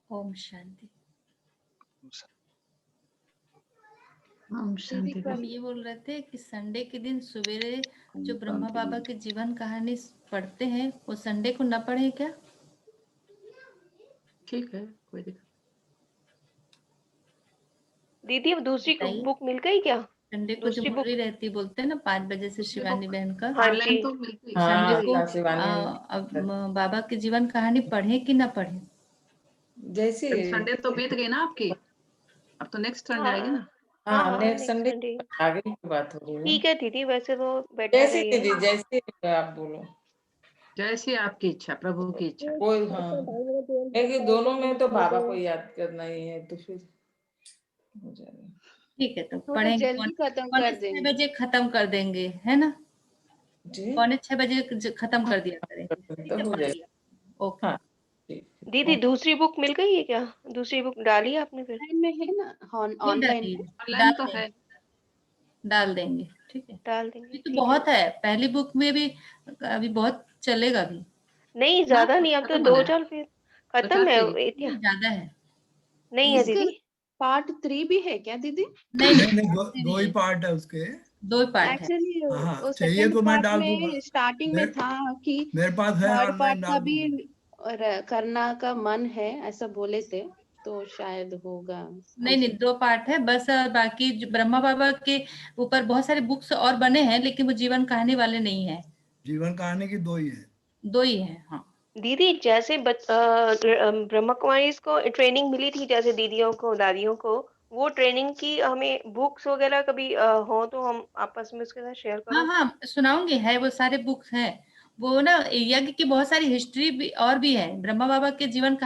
[SPEAKER 1] ओम शांति।
[SPEAKER 2] ओम शांति।
[SPEAKER 1] हम ये बोल रहे थे कि संडे के दिन सवेरे जो ब्रह्मा बाबा की जीवन कहानी पढ़ते हैं, वो संडे को न पढ़े क्या?
[SPEAKER 2] ठीक है, कोई दिक्कत।
[SPEAKER 5] दीदी अब दूसरी
[SPEAKER 1] बताइए।
[SPEAKER 5] बुक मिल गई क्या?
[SPEAKER 1] संडे को जो
[SPEAKER 5] दूसरी
[SPEAKER 1] मुरली रहती बोलते हैं ना 5 बजे से शिवानी बहन का,
[SPEAKER 5] हाँ
[SPEAKER 2] ऑनलाइन
[SPEAKER 5] जी।
[SPEAKER 2] तो मिलती है।
[SPEAKER 1] संडे
[SPEAKER 8] हाँ,
[SPEAKER 1] को
[SPEAKER 8] शिवानी
[SPEAKER 1] अब बाबा की जीवन कहानी पढ़े कि ना पढ़े?
[SPEAKER 8] जैसे
[SPEAKER 2] संडे तो बीत गई ना आपकी, अब तो नेक्स्ट संडे आएगी ना।
[SPEAKER 8] हाँ,
[SPEAKER 5] हाँ,
[SPEAKER 8] नेक्स्ट
[SPEAKER 5] next
[SPEAKER 8] संडे
[SPEAKER 5] Sunday।
[SPEAKER 8] आगे की बात हो रही है।
[SPEAKER 5] ठीक है दीदी, वैसे तो बेटर
[SPEAKER 8] जैसे
[SPEAKER 5] ही है।
[SPEAKER 8] दीदी, जैसे आप बोलो,
[SPEAKER 2] जैसी आपकी इच्छा, प्रभु की इच्छा।
[SPEAKER 8] कोई हाँ, लेकिन दोनों में तो बाबा को याद करना ही है, तो फिर हो जाएगा।
[SPEAKER 1] ठीक है, तो
[SPEAKER 6] थोड़ा
[SPEAKER 1] पढ़ेंगे
[SPEAKER 6] जल्दी खत्म कर
[SPEAKER 1] 6
[SPEAKER 6] देंगे।
[SPEAKER 1] बजे खत्म कर देंगे, है ना?
[SPEAKER 8] जी
[SPEAKER 1] 5:45 खत्म कर दिया करें।
[SPEAKER 8] तो हो जाएगा।
[SPEAKER 1] ओके।
[SPEAKER 8] हाँ ठीक है।
[SPEAKER 5] दीदी दूसरी बुक मिल गई है क्या? दूसरी बुक डाली आपने फिर?
[SPEAKER 6] ऑनलाइन में है ना,
[SPEAKER 1] नहीं
[SPEAKER 6] ऑनलाइन
[SPEAKER 1] डाली
[SPEAKER 6] है।
[SPEAKER 1] है,
[SPEAKER 2] ऑनलाइन
[SPEAKER 1] डाल
[SPEAKER 2] तो
[SPEAKER 1] देंगे,
[SPEAKER 2] है।
[SPEAKER 1] डाल देंगे, ठीक है।
[SPEAKER 5] डाल देंगे,
[SPEAKER 1] ये तो
[SPEAKER 5] ठीक है।
[SPEAKER 1] बहुत है, पहली बुक में भी अभी बहुत चलेगा भी,
[SPEAKER 5] नहीं ज्यादा नहीं, अब तो
[SPEAKER 2] खत्म होना है।
[SPEAKER 5] 2-4 फिर खत्म
[SPEAKER 2] पचास
[SPEAKER 5] है
[SPEAKER 2] ही।
[SPEAKER 5] इतिहास।
[SPEAKER 1] ज्यादा है।
[SPEAKER 5] नहीं है
[SPEAKER 6] इसके
[SPEAKER 5] दीदी?
[SPEAKER 6] पार्ट 3 भी है क्या दीदी?
[SPEAKER 1] नहीं
[SPEAKER 7] नहीं
[SPEAKER 1] नहीं,
[SPEAKER 7] नहीं,
[SPEAKER 1] पार्ट
[SPEAKER 7] दो ही
[SPEAKER 1] है,
[SPEAKER 7] पार्ट है उसके।
[SPEAKER 1] 2 पार्ट है।
[SPEAKER 6] एक्चुअली
[SPEAKER 7] हाँ
[SPEAKER 6] वो
[SPEAKER 7] चाहिए
[SPEAKER 6] सेकंड
[SPEAKER 7] तो मैं
[SPEAKER 6] पार्ट
[SPEAKER 7] डाल दूंगा।
[SPEAKER 6] में स्टार्टिंग में
[SPEAKER 7] मेरे,
[SPEAKER 6] था कि
[SPEAKER 7] मेरे पास है,
[SPEAKER 6] थर्ड
[SPEAKER 7] ऑनलाइन
[SPEAKER 6] पार्ट का
[SPEAKER 7] डाल
[SPEAKER 6] भी
[SPEAKER 7] दूंगा।
[SPEAKER 6] करना का मन है, ऐसा बोले थे, तो शायद होगा।
[SPEAKER 1] नहीं नहीं, 2 पार्ट है बस। बाकी जो ब्रह्मा बाबा के ऊपर बहुत सारे बुक्स और बने हैं, लेकिन वो जीवन कहानी वाले नहीं है,
[SPEAKER 7] जीवन कहानी की 2 ही है।
[SPEAKER 1] 2 ही है। हाँ
[SPEAKER 5] दीदी जैसे ब्रह्मा कुमारी को ट्रेनिंग मिली थी, जैसे दीदियों को दादियों को, वो ट्रेनिंग की हमें बुक्स वगैरह कभी हो तो हम आपस में उसके साथ शेयर
[SPEAKER 1] हाँ
[SPEAKER 5] करो।
[SPEAKER 1] हाँ, सुनाऊंगी, है वो सारे बुक्स हैं। वो ना यज्ञ की बहुत सारी हिस्ट्री भी और भी है, ब्रह्मा बाबा के जीवन कहानी